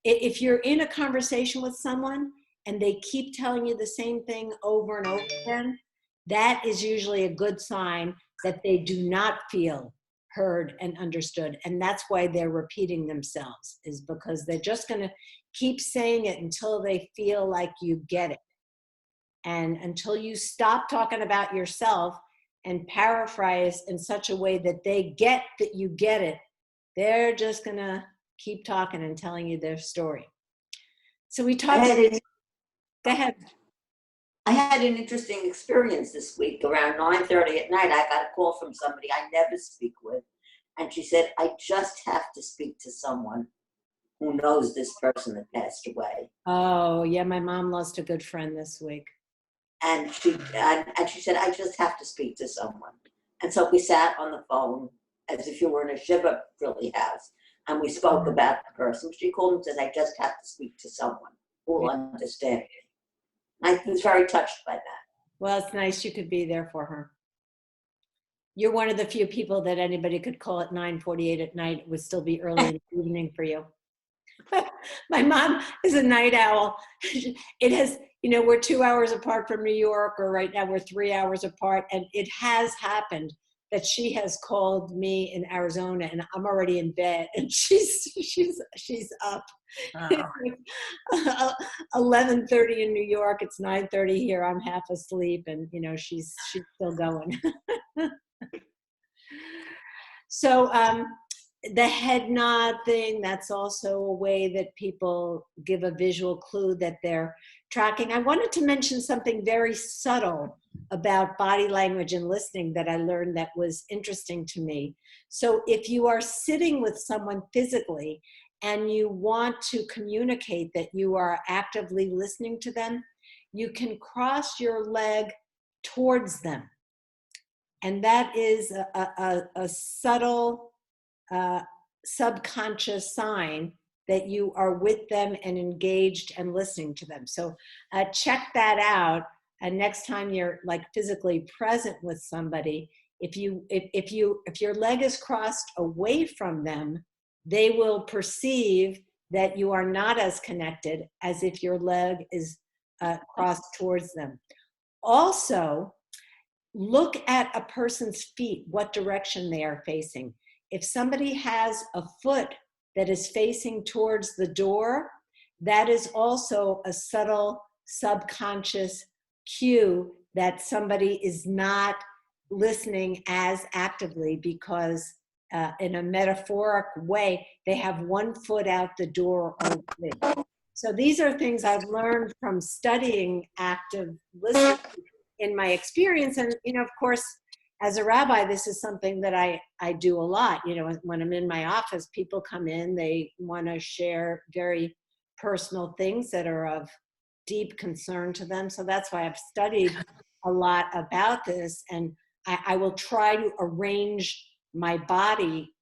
if you're in a conversation with someone and they keep telling you the same thing over and over again, that is usually a good sign that they do not feel heard and understood. And that's why they're repeating themselves, is because they're just going to keep saying it until they feel like you get it. And until you stop talking about yourself and paraphrase in such a way that they get that you get it, they're just gonna keep talking and telling you their story. So we talked. Go ahead. I had an interesting experience this week. Around 9:30 at night, I got a call from somebody I never speak with. And she said, I just have to speak to someone who knows this person that passed away. Oh, yeah, my mom lost a good friend this week. And she said, I just have to speak to someone. And so we sat on the phone as if you were in a Shiva really house. And we spoke about the person. She called and said, I just have to speak to someone who will understand me. I was very touched by that. Well, it's nice you could be there for her. You're one of the few people that anybody could call at 9:48 at night. It would still be early in the evening for you. My mom is a night owl. It has, we're 2 hours apart from New York, or right now we're 3 hours apart. And it has happened that she has called me in Arizona and I'm already in bed and she's up. Oh. 11:30 in New York. It's 9:30 here. I'm half asleep, and she's still going. So the head nod thing, that's also a way that people give a visual clue that they're tracking. I wanted to mention something very subtle about body language and listening that I learned that was interesting to me. So if you are sitting with someone physically and you want to communicate that you are actively listening to them, you can cross your leg towards them. And that is a subtle subconscious sign that you are with them and engaged and listening to them. So check that out. And next time you're like physically present with somebody, if your leg is crossed away from them, they will perceive that you are not as connected as if your leg is crossed towards them. Also, look at a person's feet, what direction they are facing. If somebody has a foot that is facing towards the door, that is also a subtle subconscious cue that somebody is not listening as actively, because in a metaphoric way, they have one foot out the door already. So these are things I've learned from studying active listening in my experience. And, of course, as a rabbi, this is something that I do a lot. When I'm in my office, people come in, they want to share very personal things that are of deep concern to them. So that's why I've studied a lot about this. And I will try to arrange my body,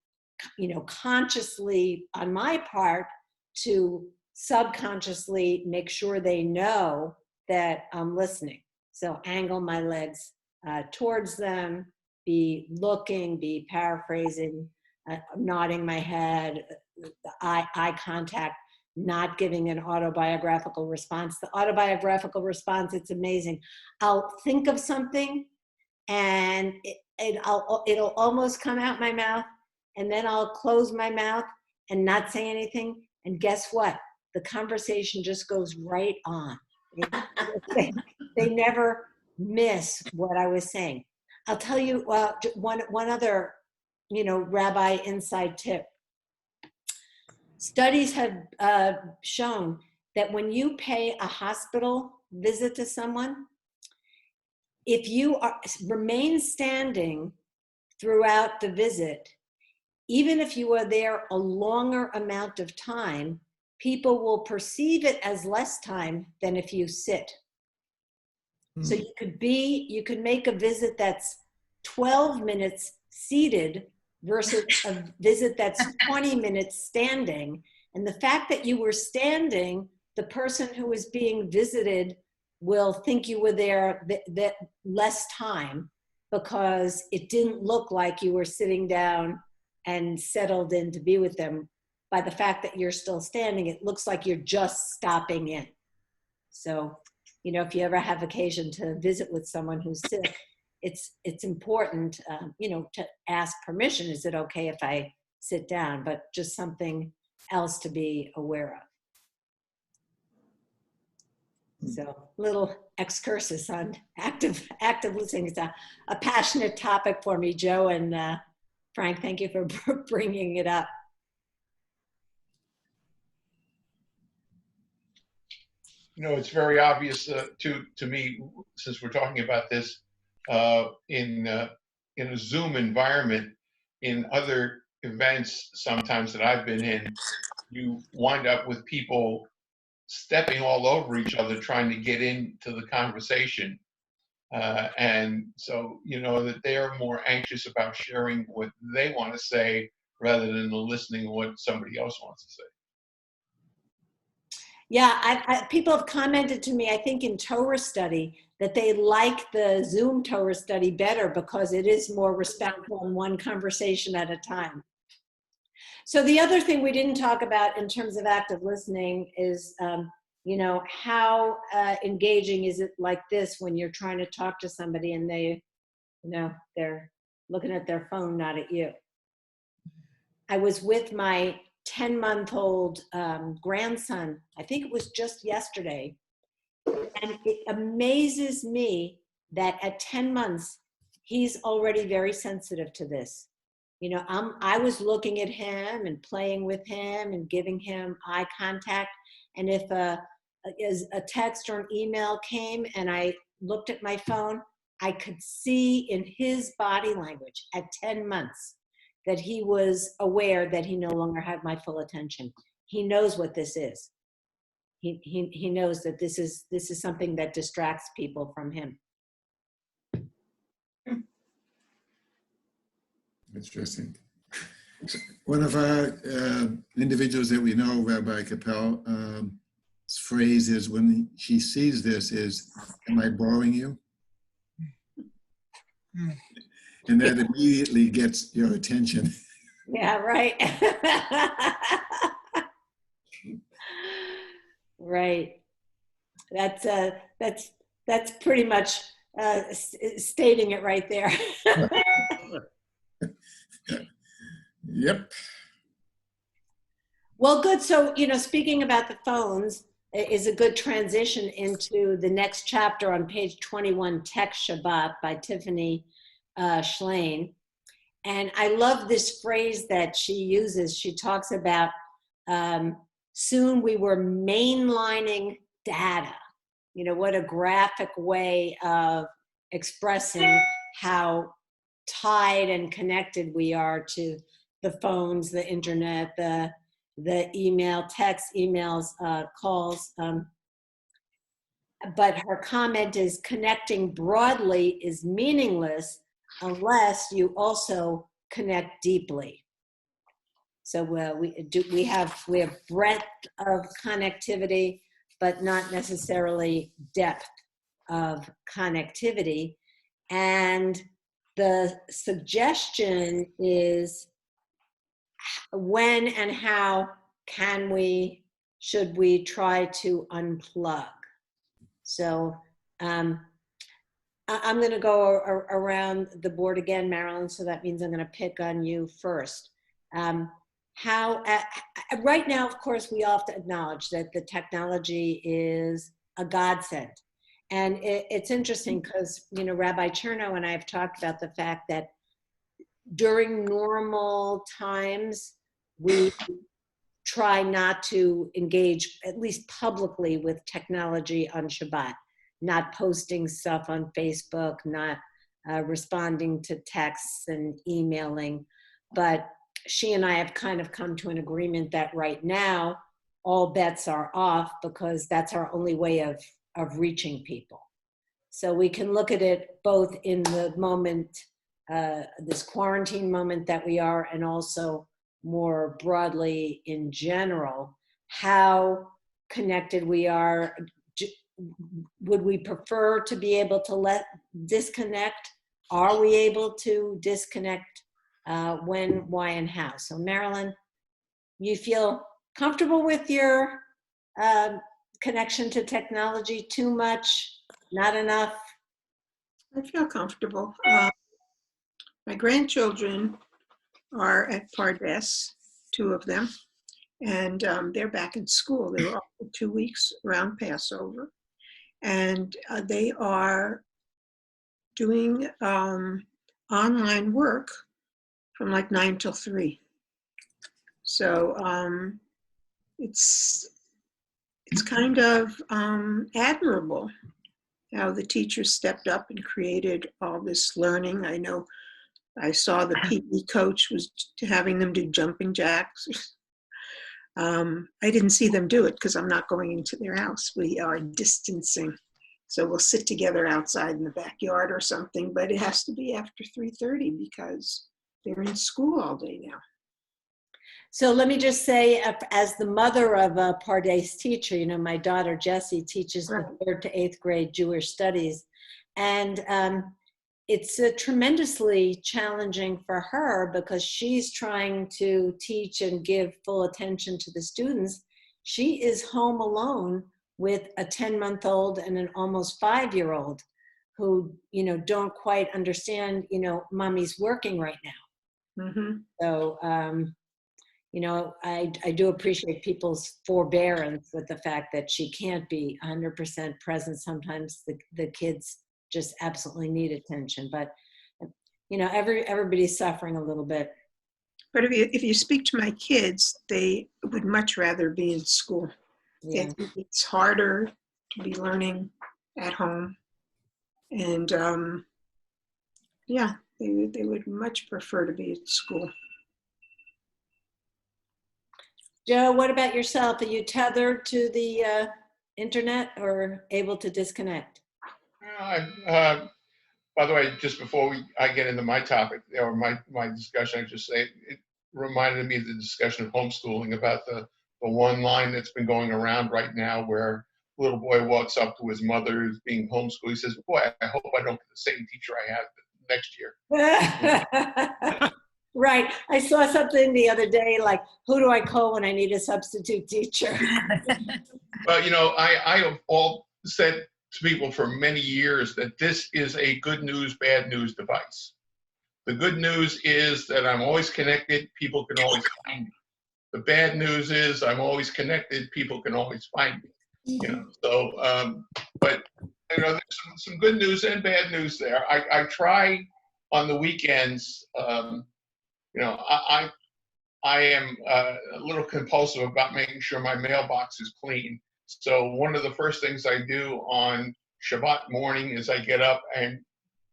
consciously on my part, to subconsciously make sure they know that I'm listening. So angle my legs towards them, be looking, be paraphrasing, nodding my head, eye contact, not giving an autobiographical response. The autobiographical response, it's amazing. I'll think of something and it'll almost come out my mouth, and then I'll close my mouth and not say anything. And guess what? The conversation just goes right on. They never miss what I was saying. I'll tell you one other, rabbi inside tip. Studies have shown that when you pay a hospital visit to someone, if you remain standing throughout the visit, even if you are there a longer amount of time, people will perceive it as less time than if you sit. So you could make a visit that's 12 minutes seated versus a visit that's 20 minutes standing. And the fact that you were standing, the person who was being visited will think you were there that less time, because it didn't look like you were sitting down and settled in to be with them. By the fact that you're still standing, it looks like you're just stopping in. So, if you ever have occasion to visit with someone who's sick, it's important, to ask permission. Is it okay if I sit down? But just something else to be aware of. So little excursus on active listening. It's a passionate topic for me, Joe and Frank. Thank you for bringing it up. You know, it's very obvious to me, since we're talking about this in a Zoom environment. In other events, sometimes that I've been in, you wind up with people stepping all over each other trying to get into the conversation. And so, you know, that they are more anxious about sharing what they want to say rather than listening to what somebody else wants to say. Yeah, people have commented to me, I think in Torah study, that they like the Zoom Torah study better because it is more respectful and one conversation at a time. So the other thing we didn't talk about in terms of active listening is, you know, how engaging is it like this when you're trying to talk to somebody and they, you know, they're looking at their phone, not at you. I was with my 10-month-old grandson, I think it was just yesterday, and it amazes me that at 10 months, he's already very sensitive to this. You know, I was looking at him and playing with him and giving him eye contact, and if a text or an email came and I looked at my phone, I could see in his body language at 10 months that he was aware that he no longer had my full attention. He knows what this is. He knows that this is something that distracts people from him. Interesting. One of our individuals that we know, Rabbi Capel, his phrase is when she sees this is, "Am I boring you?" And that immediately gets your attention. Yeah, right. Right. That's pretty much stating it right there. Yep. Well, good. So, you know, speaking about the phones is a good transition into the next chapter on page 21, Tech Shabbat by Tiffany Schlein. And I love this phrase that she uses. She talks about soon we were mainlining data. You know, what a graphic way of expressing how tied and connected we are to the phones, the internet, the email, text, emails, calls. But her comment is connecting broadly is meaningless unless you also connect deeply. So we have breadth of connectivity, but not necessarily depth of connectivity. And the suggestion is when and how should we try to unplug? So I'm going to go around the board again, Marilyn, so that means I'm going to pick on you first. Right now, of course, we all have to acknowledge that the technology is a godsend. And it's interesting because, you know, Rabbi Cherno and I have talked about the fact that during normal times, we try not to engage, at least publicly, with technology on Shabbat, not posting stuff on Facebook, not responding to texts and emailing. But she and I have kind of come to an agreement that right now, all bets are off because that's our only way of reaching people. So we can look at it both in the moment, this quarantine moment that we are, and also more broadly in general, how connected we are. Would we prefer to be able to disconnect? Are we able to disconnect? When, why, and how? So Marilyn, you feel comfortable with your connection to technology? Too much? Not enough? I feel comfortable. My grandchildren are at Pardes, 2 of them, and they're back in school. They were off for 2 weeks around Passover. and they are doing online work from like 9 till 3. So it's kind of admirable how the teachers stepped up and created all this learning. I know I saw the PE coach was having them do jumping jacks. I didn't see them do it because I'm not going into their house. We are distancing. So we'll sit together outside in the backyard or something, but it has to be after 3:30 because they're in school all day now. So let me just say, as the mother of a Pardes teacher, you know, my daughter Jessie teaches the 3rd to 8th grade Jewish studies, and it's tremendously challenging for her because she's trying to teach and give full attention to the students. She is home alone with a 10-month-old and an almost 5-year-old who, you know, don't quite understand, you know, mommy's working right now. Mm-hmm. So, you know, I do appreciate people's forbearance with the fact that she can't be 100% present. Sometimes the kids just absolutely need attention, but you know, everybody's suffering a little bit. But if you speak to my kids, they would much rather be in school. Yeah. It's harder to be learning at home, and yeah, they would much prefer to be at school. Joe, what about yourself? Are you tethered to the internet or able to disconnect? By the way, just before I get into my topic or my discussion, I just say it reminded me of the discussion of homeschooling about the one line that's been going around right now where a little boy walks up to his mother who's being homeschooled. He says, "Boy, I hope I don't get the same teacher I have next year." Right. I saw something the other day like, who do I call when I need a substitute teacher? Well, you know, I have all said to people for many years that this is a good news, bad news device. The good news is that I'm always connected. People can always find me. The bad news is I'm always connected. People can always find me. You know, so, but, you know, there's some good news and bad news there. I try on the weekends, you know, I am a little compulsive about making sure my mailbox is clean. So one of the first things I do on Shabbat morning is I get up and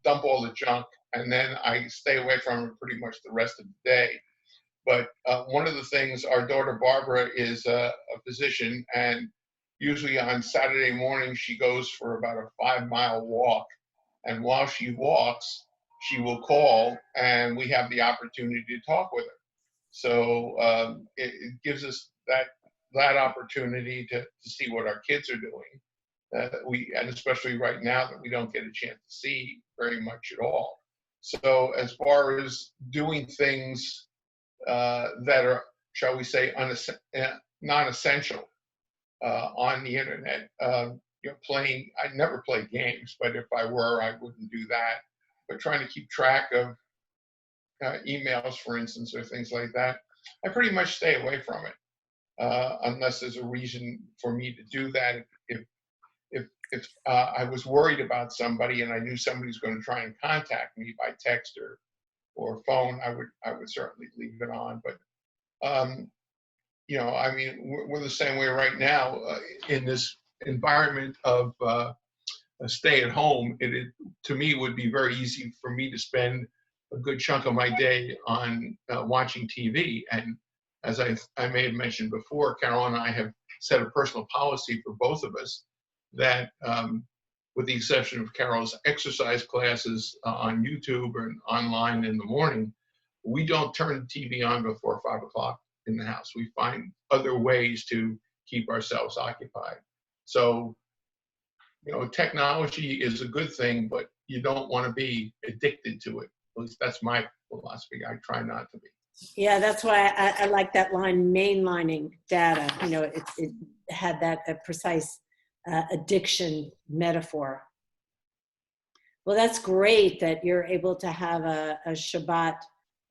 dump all the junk, and then I stay away from it pretty much the rest of the day. But one of the things, our daughter Barbara is a physician, and usually on Saturday morning she goes for about a 5-mile walk. And while she walks, she will call, and we have the opportunity to talk with her. So it gives us that opportunity to see what our kids are doing. And especially right now that we don't get a chance to see very much at all. So as far as doing things that are, shall we say, non-essential on the internet, you know, playing, I never play games, but if I were, I wouldn't do that. But trying to keep track of emails, for instance, or things like that, I pretty much stay away from it unless there's a reason for me to do that. If I was worried about somebody and I knew somebody was going to try and contact me by text or phone, I would certainly leave it on. But you know, I mean, we're the same way right now in this environment of stay at home. It to me would be very easy for me to spend a good chunk of my day on watching TV. And as I may have mentioned before, Carol and I have set a personal policy for both of us that, with the exception of Carol's exercise classes on YouTube or online in the morning, we don't turn the TV on before 5 o'clock in the house. We find other ways to keep ourselves occupied. So, you know, technology is a good thing, but you don't want to be addicted to it. At least that's my philosophy. I try not to be. Yeah, that's why I like that line, mainlining data. You know, it had that precise addiction metaphor. Well, that's great that you're able to have a Shabbat,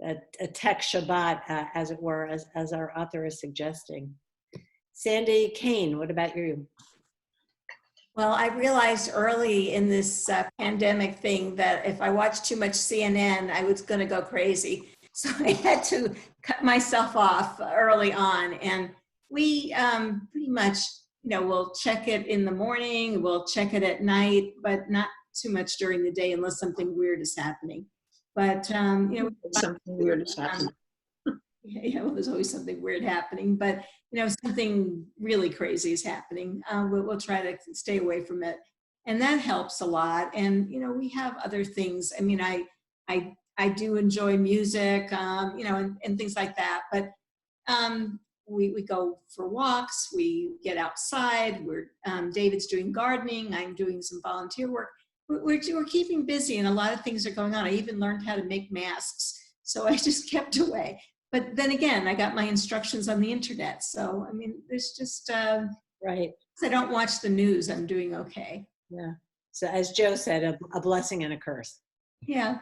a tech Shabbat, as it were, as our author is suggesting. Sandy Kane, what about you? Well, I realized early in this pandemic thing that if I watched too much CNN, I was going to go crazy. So I had to cut myself off early on. And we pretty much, we'll check it in the morning, we'll check it at night, but not too much during the day unless something weird is happening. But, Something weird is happening. yeah, well, there's always something weird happening, but something really crazy is happening. We'll try to stay away from it, and that helps a lot. And we have other things. I mean, I do enjoy music, and things like that. But we go for walks. We get outside. David's doing gardening. I'm doing some volunteer work. We're keeping busy, and a lot of things are going on. I even learned how to make masks, so I just kept away. But then again, I got my instructions on the internet. So, I mean, there's just, Right. I don't watch the news. I'm doing okay. Yeah. So as Joe said, a blessing and a curse. Yeah.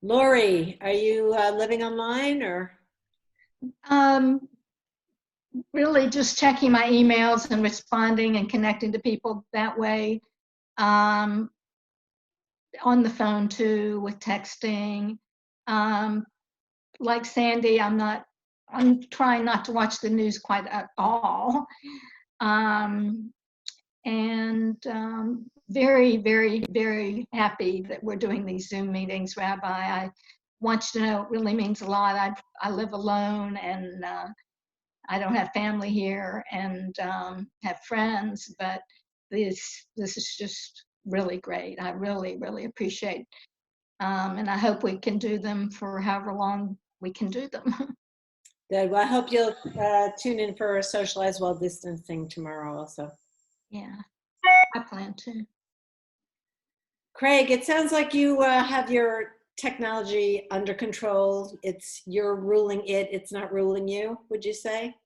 Lori, are you living online or? Really just checking my emails and responding and connecting to people that way. On the phone too, with texting. Like Sandy, I'm trying not to watch the news quite at all. Very, very, very happy that we're doing these Zoom meetings, Rabbi. I want you to know it really means a lot. I live alone, and I don't have family here, and have friends, but this is just really great. I really, really appreciate, and I hope we can do them for however long we can do them. Good. Well, I hope you'll tune in for socialized while distancing tomorrow also. Yeah, I plan to. Craig, it sounds like you have your technology under control. You're ruling it. It's not ruling you, would you say?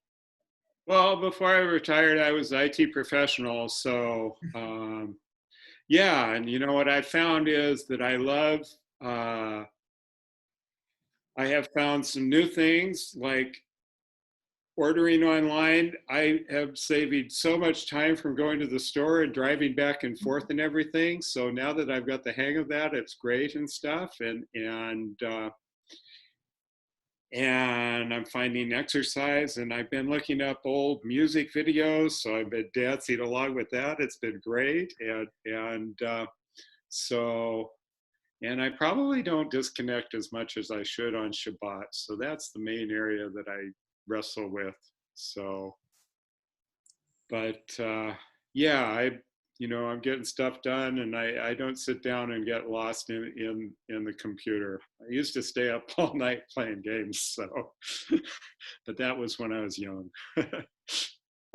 Well, before I retired, I was IT professional. So yeah, and what I found is that I have found some new things like ordering online. I have saved so much time from going to the store and driving back and forth and everything. So now that I've got the hang of that, it's great and stuff. And I'm finding exercise, and I've been looking up old music videos. So I've been dancing along with that. It's been great. And I probably don't disconnect as much as I should on Shabbat. So that's the main area that I wrestle with. So, but yeah, I'm getting stuff done, and I don't sit down and get lost in the computer. I used to stay up all night playing games. So, but that was when I was young.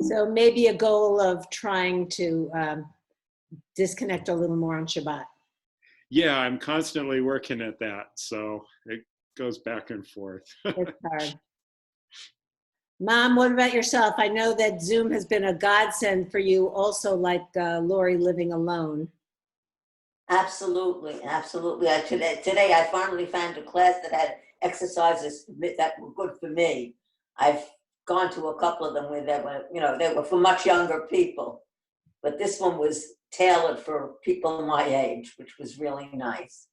So maybe a goal of trying to disconnect a little more on Shabbat. Yeah, I'm constantly working at that. So it goes back and forth. It's hard. Mom, what about yourself? I know that Zoom has been a godsend for you also, like Lori living alone. Absolutely, absolutely. Today I finally found a class that had exercises that were good for me. I've gone to a couple of them where they were for much younger people, but this one was tailored for people my age, which was really nice.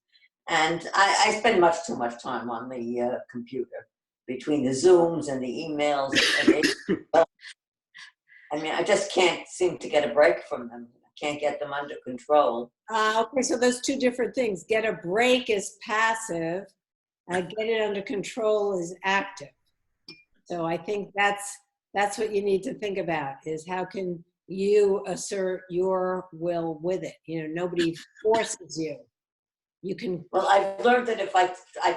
And I spend much too much time on the computer between the Zooms and the emails. I mean, I just can't seem to get a break from them. I can't get them under control. Okay, so those two different things. Get a break is passive. Get it under control is active. So I think that's what you need to think about, is how can you assert your will with it? Nobody forces you. You can. Well, I've learned that if I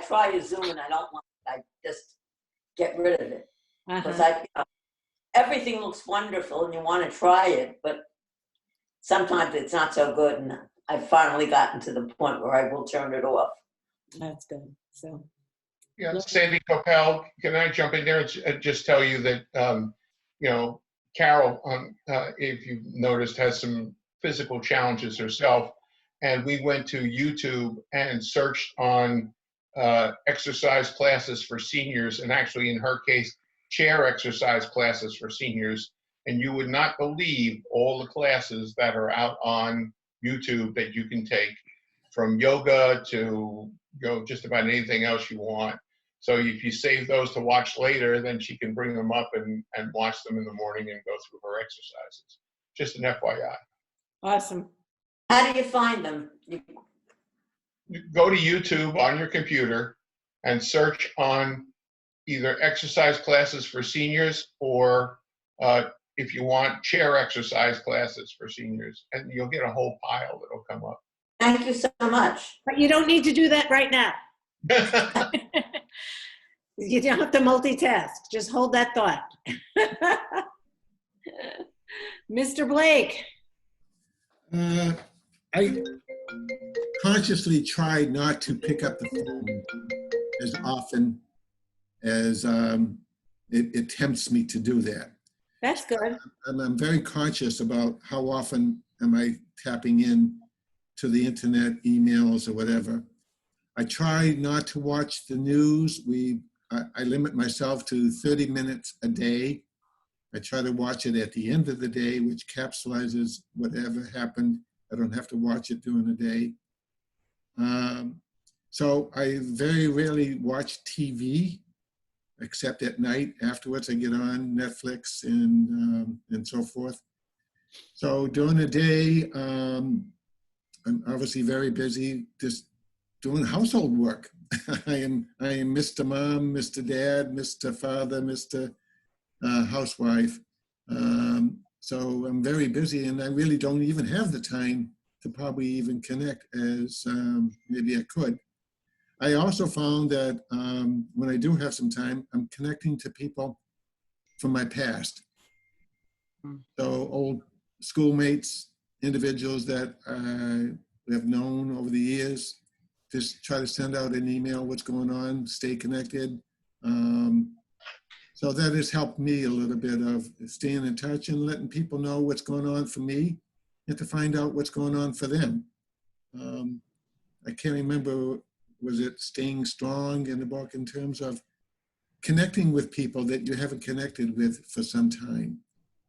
try a Zoom and I don't want it, I just get rid of it. Because everything looks wonderful and you want to try it, but sometimes it's not so good. And I've finally gotten to the point where I will turn it off. That's good. So. Yeah, Sandy Coppell, can I jump in there and just tell you that, Carol, if you've noticed, has some physical challenges herself. And we went to YouTube and searched on exercise classes for seniors, and actually in her case, chair exercise classes for seniors. and you would not believe all the classes that are out on YouTube that you can take, from yoga to just about anything else you want. So if you save those to watch later, then she can bring them up and watch them in the morning and go through her exercises. Just an FYI. Awesome. How do you find them? You go to YouTube on your computer and search on either exercise classes for seniors or if you want, chair exercise classes for seniors, and you'll get a whole pile that'll come up. Thank you so much. But you don't need to do that right now. You don't have to multitask. Just hold that thought. Mr. Blake. I consciously try not to pick up the phone as often as it tempts me to do that. That's good. I'm very conscious about how often am I tapping in to the internet, emails, or whatever. I try not to watch the news. I limit myself to 30 minutes a day. I try to watch it at the end of the day, which capsulizes whatever happened. I don't have to watch it during the day. So I very rarely watch TV, except at night. Afterwards, I get on Netflix and so forth. So during the day, I'm obviously very busy just doing household work. I am Mr. Mom, Mr. Dad, Mr. Father, Mr. Housewife. So I'm very busy, and I really don't even have the time to probably even connect as maybe I could. I also found that when I do have some time, I'm connecting to people from my past. So old schoolmates, individuals that I have known over the years, just try to send out an email, what's going on, stay connected. So that has helped me a little bit of staying in touch and letting people know what's going on for me and to find out what's going on for them. I can't remember, was it Staying Strong in the book, in terms of connecting with people that you haven't connected with for some time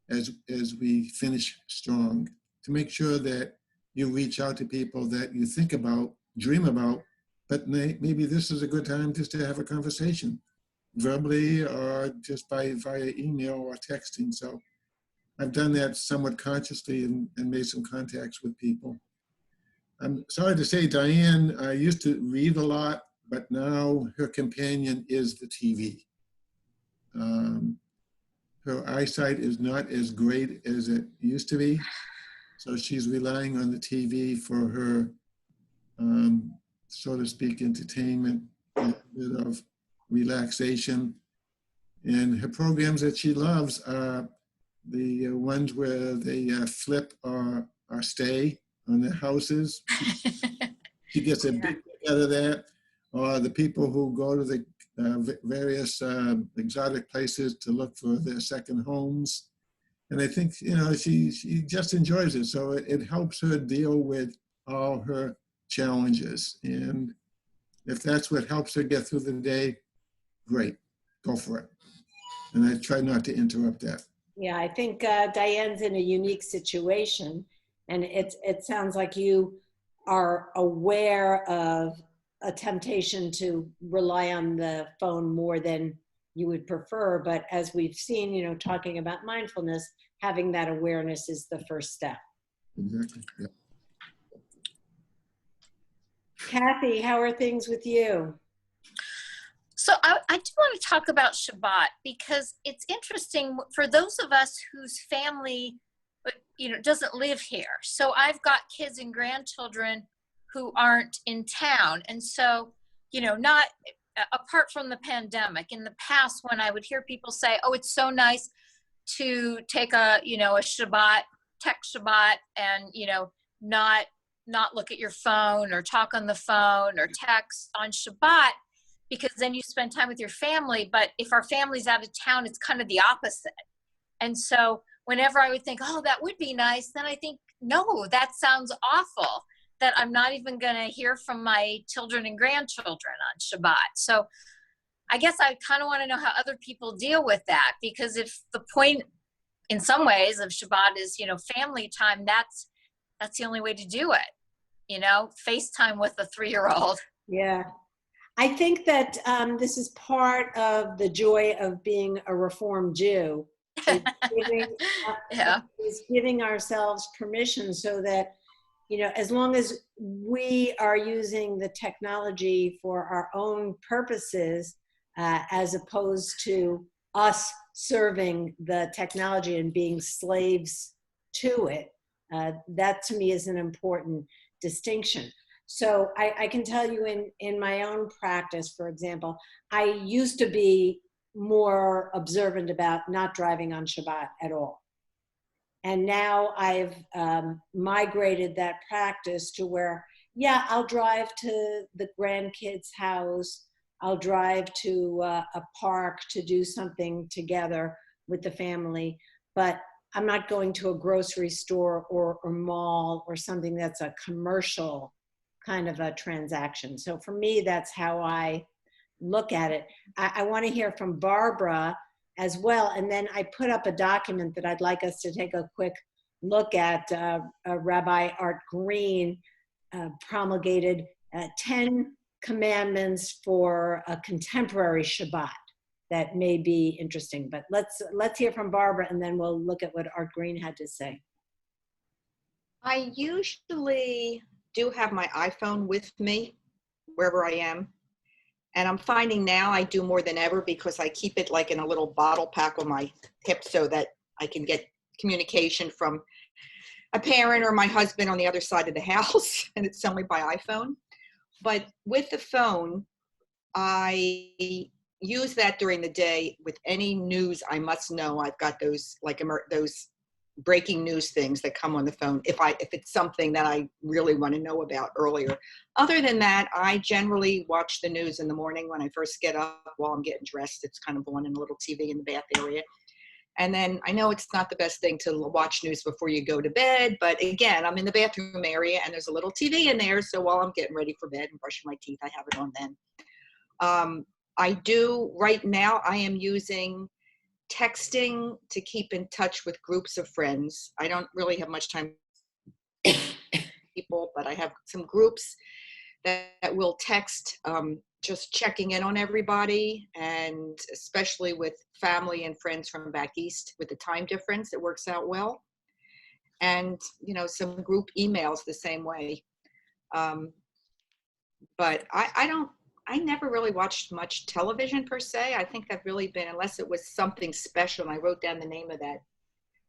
as we finish strong, to make sure that you reach out to people that you think about, dream about, but maybe this is a good time just to have a conversation, verbally or just via email or texting. So I've done that somewhat consciously and made some contacts with people. I'm sorry to say, Diane used to read a lot, but now her companion is the TV. Her eyesight is not as great as it used to be, so she's relying on the TV for her, so to speak, entertainment, a bit of relaxation. And her programs that she loves are the ones where they flip or stay on their houses. She gets a big kick out of that. Or the people who go to the various exotic places to look for their second homes. And I think, she just enjoys it. So it helps her deal with all her challenges. And if that's what helps her get through the day, great, go for it. And I try not to interrupt that. Yeah, I think Diane's in a unique situation, and it sounds like you are aware of a temptation to rely on the phone more than you would prefer. But as we've seen, talking about mindfulness, having that awareness is the first step. Exactly. Yeah. Kathy, how are things with you? So I do want to talk about Shabbat, because it's interesting for those of us whose family, doesn't live here. So I've got kids and grandchildren who aren't in town. And so, not apart from the pandemic, in the past, when I would hear people say, oh, it's so nice to take a Shabbat, tech Shabbat, and, not look at your phone or talk on the phone or text on Shabbat, because then you spend time with your family. But if our family's out of town, it's kind of the opposite. And so whenever I would think, oh, that would be nice, then I think, no, that sounds awful, that I'm not even going to hear from my children and grandchildren on Shabbat. So I guess I kind of want to know how other people deal with that, because if the point in some ways, if Shabbat is, family time, that's the only way to do it. FaceTime with a 3-year-old. Yeah. I think that this is part of the joy of being a Reformed Jew, is giving, Yeah. is giving ourselves permission so that, as long as we are using the technology for our own purposes, as opposed to us serving the technology and being slaves to it, that to me is an important distinction. So I can tell you in my own practice, for example, I used to be more observant about not driving on Shabbat at all. And now I've migrated that practice to where, yeah, I'll drive to the grandkids' house. I'll drive to a park to do something together with the family, but I'm not going to a grocery store or mall or something that's a commercial kind of a transaction. So for me, that's how I look at it. I want to hear from Barbara as well. And then I put up a document that I'd like us to take a quick look at. Rabbi Art Green promulgated 10 commandments for a contemporary Shabbat that may be interesting. But let's hear from Barbara, and then we'll look at what Art Green had to say. I usually do have my iPhone with me wherever I am. And I'm finding now I do more than ever because I keep it like in a little bottle pack on my hip so that I can get communication from a parent or my husband on the other side of the house, and it's only by iPhone. But with the phone, I use that during the day with any news I must know. I've got those those breaking news things that come on the phone if it's something that I really want to know about earlier. Other than that, I generally watch the news in the morning when I first get up while I'm getting dressed. It's kind of on in a little TV in the bath area. And then I know it's not the best thing to watch news before you go to bed, but again, I'm in the bathroom area and there's a little TV in there. So while I'm getting ready for bed and brushing my teeth, I have it on then. Right now, I am using texting to keep in touch with groups of friends. I don't really have much time people, but I have some groups that will text, just checking in on everybody, and especially with family and friends from back east with the time difference, it works out well. And, some group emails the same way. But I never really watched much television per se. I think I've really been, unless it was something special, and I wrote down the name of that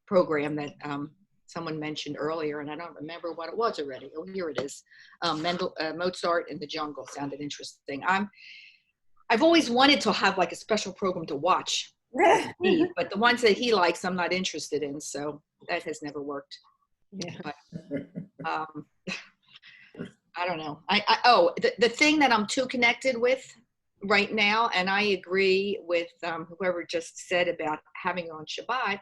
program that someone mentioned earlier, and I don't remember what it was already. Oh, here it is. Mozart in the Jungle sounded interesting. I've always wanted to have like a special program to watch, but the ones that he likes, I'm not interested in, so that has never worked. Yeah. But, I don't know. The thing that I'm too connected with right now, and I agree with whoever just said about having it on Shabbat.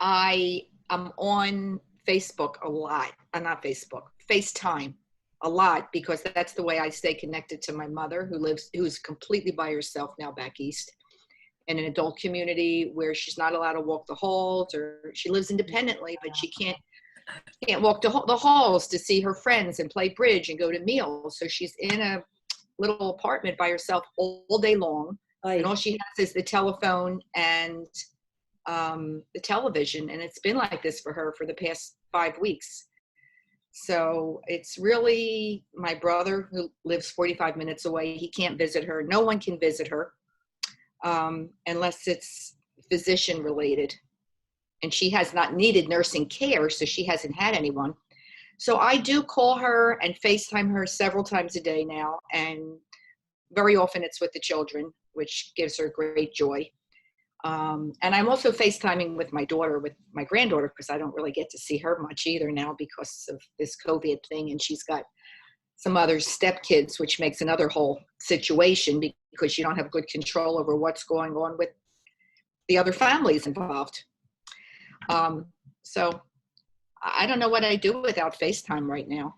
I am on Facebook a lot. Not Facebook, FaceTime a lot, because that's the way I stay connected to my mother, who's completely by herself now back east in an adult community where she's not allowed to walk the halls, or she lives independently, but she can't walk the halls to see her friends and play bridge and go to meals. So she's in a little apartment by herself all day long. And all she has is the telephone and the television. And it's been like this for her for the past 5 weeks. So it's really my brother, who lives 45 minutes away. He can't visit her. No one can visit her unless it's physician related. And she has not needed nursing care, so she hasn't had anyone. So I do call her and FaceTime her several times a day now, and very often it's with the children, which gives her great joy. And I'm also FaceTiming with my granddaughter, because I don't really get to see her much either now because of this COVID thing, and she's got some other stepkids, which makes another whole situation because you don't have good control over what's going on with the other families involved. So I don't know what I do without FaceTime right now.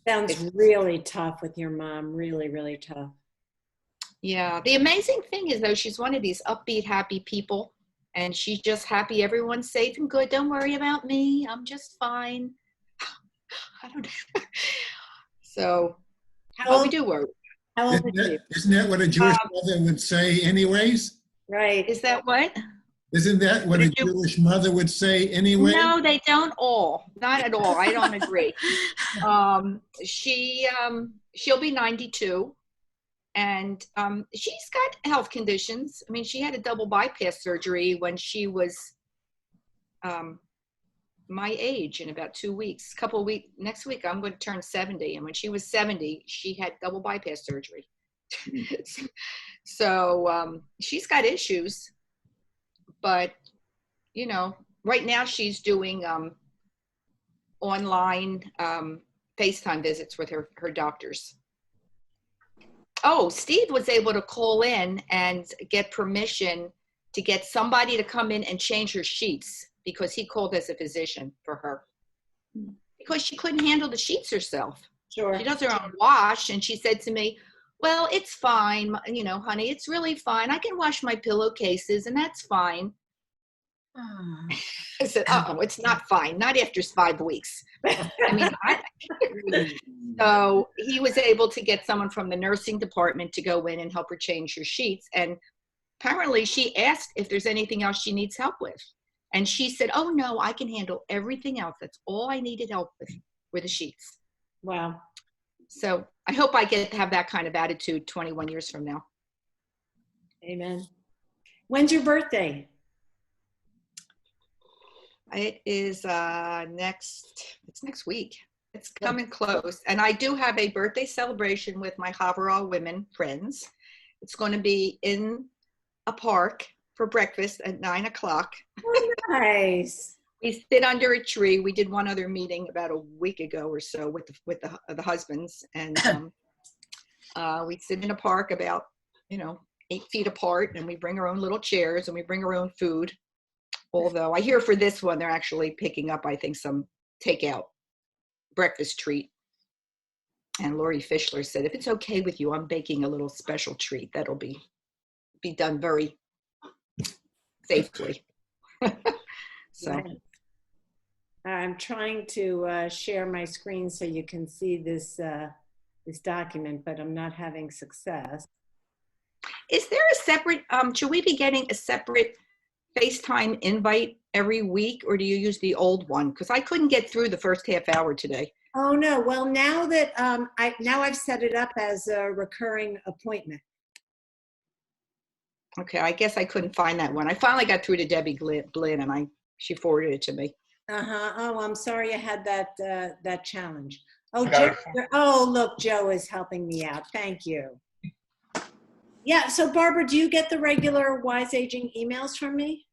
Sounds really tough with your mom. Really, really tough. Yeah. The amazing thing is, though, she's one of these upbeat, happy people, and she's just happy everyone's safe and good. Don't worry about me. I'm just fine. I don't know. So, but we do worry. How old are you? Isn't that what a Jewish mother would say anyways? Right. Is that what? Isn't that what a Jewish mother would say anyway? No, they don't all. Not at all. I don't agree. She'll be 92, and she's got health conditions. I mean, she had a double bypass surgery when she was my age in about 2 weeks. Next week I'm going to turn 70, and when she was 70, she had double bypass surgery. So she's got issues, but you know, right now she's doing online FaceTime visits with her doctors. Oh, Steve was able to call in and get permission to get somebody to come in and change her sheets, because he called as a physician for her, because she couldn't handle the sheets herself. Sure. She does her own wash, and she said to me, well, it's fine, you know, honey, it's really fine. I can wash my pillowcases, and that's fine. I said, it's not fine. Not after 5 weeks. I mean, so he was able to get someone from the nursing department to go in and help her change her sheets. And apparently she asked if there's anything else she needs help with. And she said, oh, no, I can handle everything else. That's all I needed help with, were the sheets. Wow. So I hope I get to have that kind of attitude 21 years from now. Amen. When's your birthday? It is next week. It's coming close. And I do have a birthday celebration with my Haverall women friends. It's going to be in a park for breakfast at 9 o'clock. Oh, nice. We sit under a tree. We did one other meeting about a week ago or so with the husbands, and we sit in a park about 8 feet apart, and we bring our own little chairs and we bring our own food. Although I hear for this one they're actually picking up, I think, some takeout breakfast treat. And Lori Fischler said, if it's okay with you, I'm baking a little special treat that'll be done very safely. So. Right. I'm trying to share my screen so you can see this document, but I'm not having success. Is there a separate, should we be getting a separate FaceTime invite every week, or do you use the old one? Because I couldn't get through the first half hour today. Oh no, well now that I've set it up as a recurring appointment. Okay, I guess I couldn't find that one. I finally got through to Debbie Glynn, and she forwarded it to me. Oh, I'm sorry I had that challenge. Oh, Joe, oh, look, Joe is helping me out. Thank you. Yeah, so Barbara, do you get the regular Wise Aging emails from me?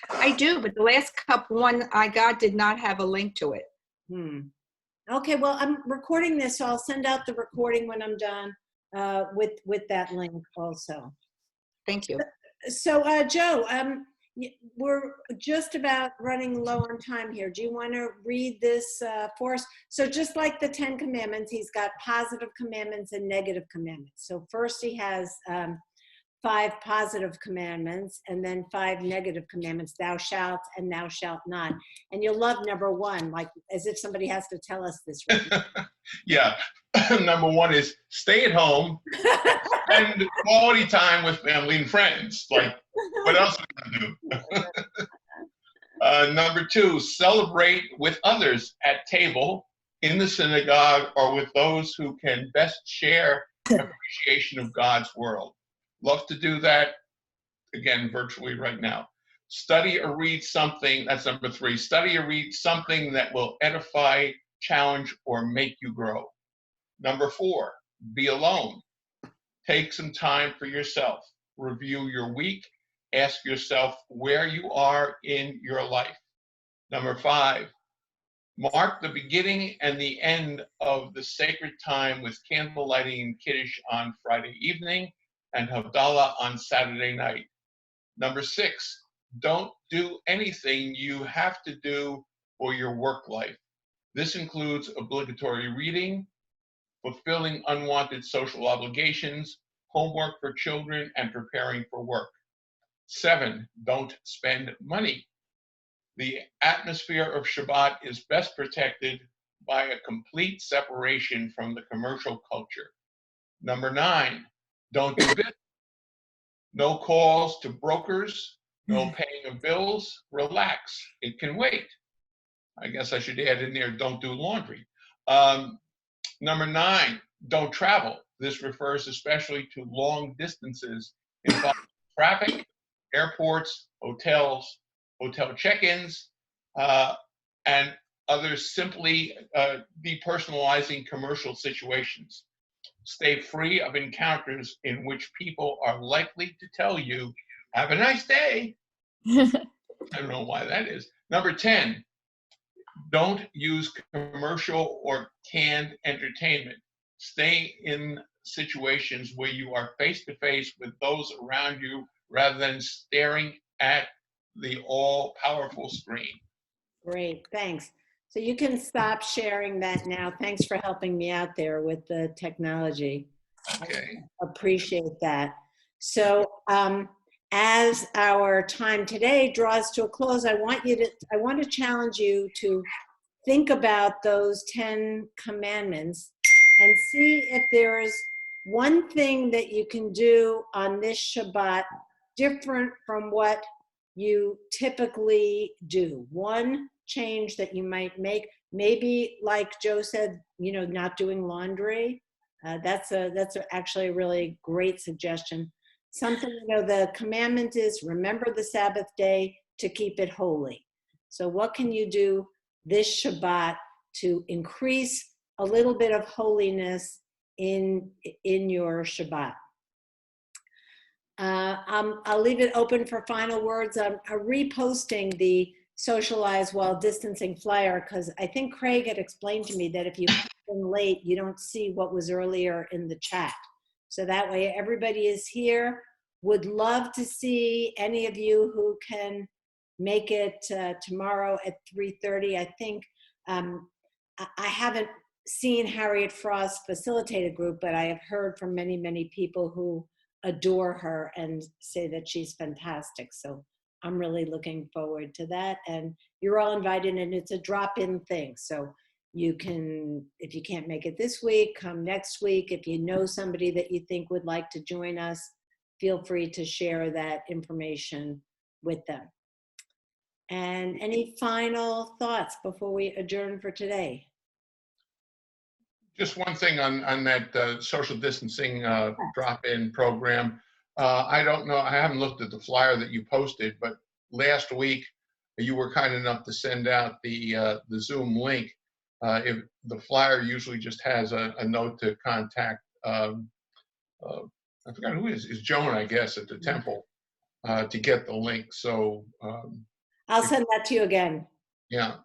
I do, but the last one I got did not have a link to it. Okay, well, I'm recording this, so I'll send out the recording when I'm done with that link also. Thank you. So, Joe, we're just about running low on time here. Do you want to read this for us? So just like the 10 commandments, he's got positive commandments and negative commandments. So first he has 5 positive commandments and then 5 negative commandments, thou shalt and thou shalt not. And you'll love number 1, like as if somebody has to tell us this. Right? Yeah. Number 1 is stay at home, spend quality time with family and friends. Like, what else are we going to do? Number 2, celebrate with others at table, in the synagogue, or with those who can best share appreciation of God's world. Love to do that, again, virtually right now. Study or read something, that's number 3. Study or read something that will edify, challenge, or make you grow. Number 4, be alone. Take some time for yourself. Review your week. Ask yourself where you are in your life. Number 5, mark the beginning and the end of the sacred time with candle lighting and Kiddush on Friday evening and Havdalah on Saturday night. Number 6, don't do anything you have to do for your work life. This includes obligatory reading, fulfilling unwanted social obligations, homework for children, and preparing for work. 7, don't spend money. The atmosphere of Shabbat is best protected by a complete separation from the commercial culture. Number 9, don't do business. No calls to brokers, no paying of bills, relax, it can wait. I guess I should add in there, don't do laundry. Number 9, don't travel. This refers especially to long distances involving traffic, airports, hotels, hotel check-ins, and others simply depersonalizing commercial situations. Stay free of encounters in which people are likely to tell you, have a nice day. I don't know why that is. Number 10, don't use commercial or canned entertainment. Stay in situations where you are face to face with those around you rather than staring at the all-powerful screen. Great, thanks. So you can stop sharing that now. Thanks for helping me out there with the technology. Okay. I appreciate that. So as our time today draws to a close, I want to challenge you to think about those 10 commandments and see if there is one thing that you can do on this Shabbat different from what you typically do. One change that you might make, maybe like Joe said, not doing laundry. That's actually a really great suggestion. Something, the commandment is remember the Sabbath day to keep it holy. So what can you do this Shabbat to increase a little bit of holiness in your Shabbat? I'll leave it open for final words. I'm reposting the socialize while distancing flyer because I think Craig had explained to me that if you come in late, you don't see what was earlier in the chat. So that way everybody is here. Would love to see any of you who can make it tomorrow at 3:30. I think I haven't seen Harriet Frost facilitate a group, but I have heard from many, many people who adore her and say that she's fantastic. So I'm really looking forward to that. And you're all invited, and it's a drop-in thing. So you can, if you can't make it this week, come next week. If you know somebody that you think would like to join us, feel free to share that information with them. And any final thoughts before we adjourn for today? Just one thing on that social distancing drop-in program. I don't know, I haven't looked at the flyer that you posted, but last week you were kind enough to send out the Zoom link. If the flyer usually just has a note to contact, I forgot who is Joan, I guess, at the temple to get the link. So I'll send that to you again. Yeah.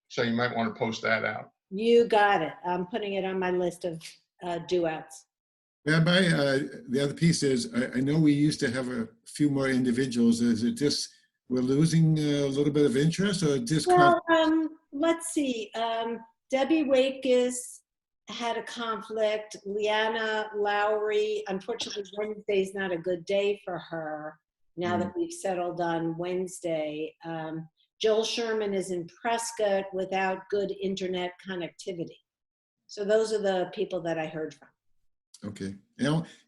So you might want to post that out. You got it. I'm putting it on my list of do-outs. Rabbi, the other piece is, I know we used to have a few more individuals. Is it just we're losing a little bit of interest, or just? Well, let's see. Debbie Wakis had a conflict. Leanna Lowry, unfortunately, Wednesday's not a good day for her now that we've settled on Wednesday. Joel Sherman is in Prescott without good internet connectivity. So those are the people that I heard from. Okay.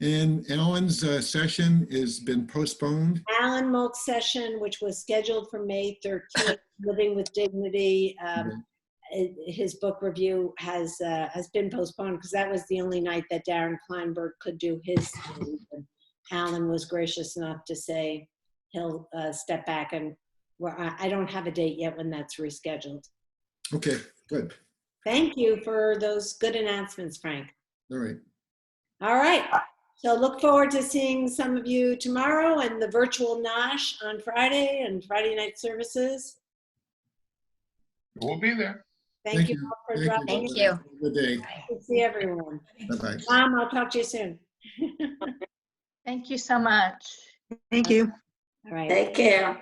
And Alan's session has been postponed? Alan Moak's session, which was scheduled for May 13th, Living with Dignity, his book review has been postponed because that was the only night that Darren Kleinberg could do his thing. And Alan was gracious enough to say he'll step back, and I don't have a date yet when that's rescheduled. Okay, good. Thank you for those good announcements, Frank. All right. All right. So look forward to seeing some of you tomorrow and the virtual Nosh on Friday and Friday night services. We'll be there. Thank you all for dropping in. Thank you. Good day. Good to see everyone. Bye-bye. Mom, I'll talk to you soon. Thank you so much. Thank you. All right. Take care.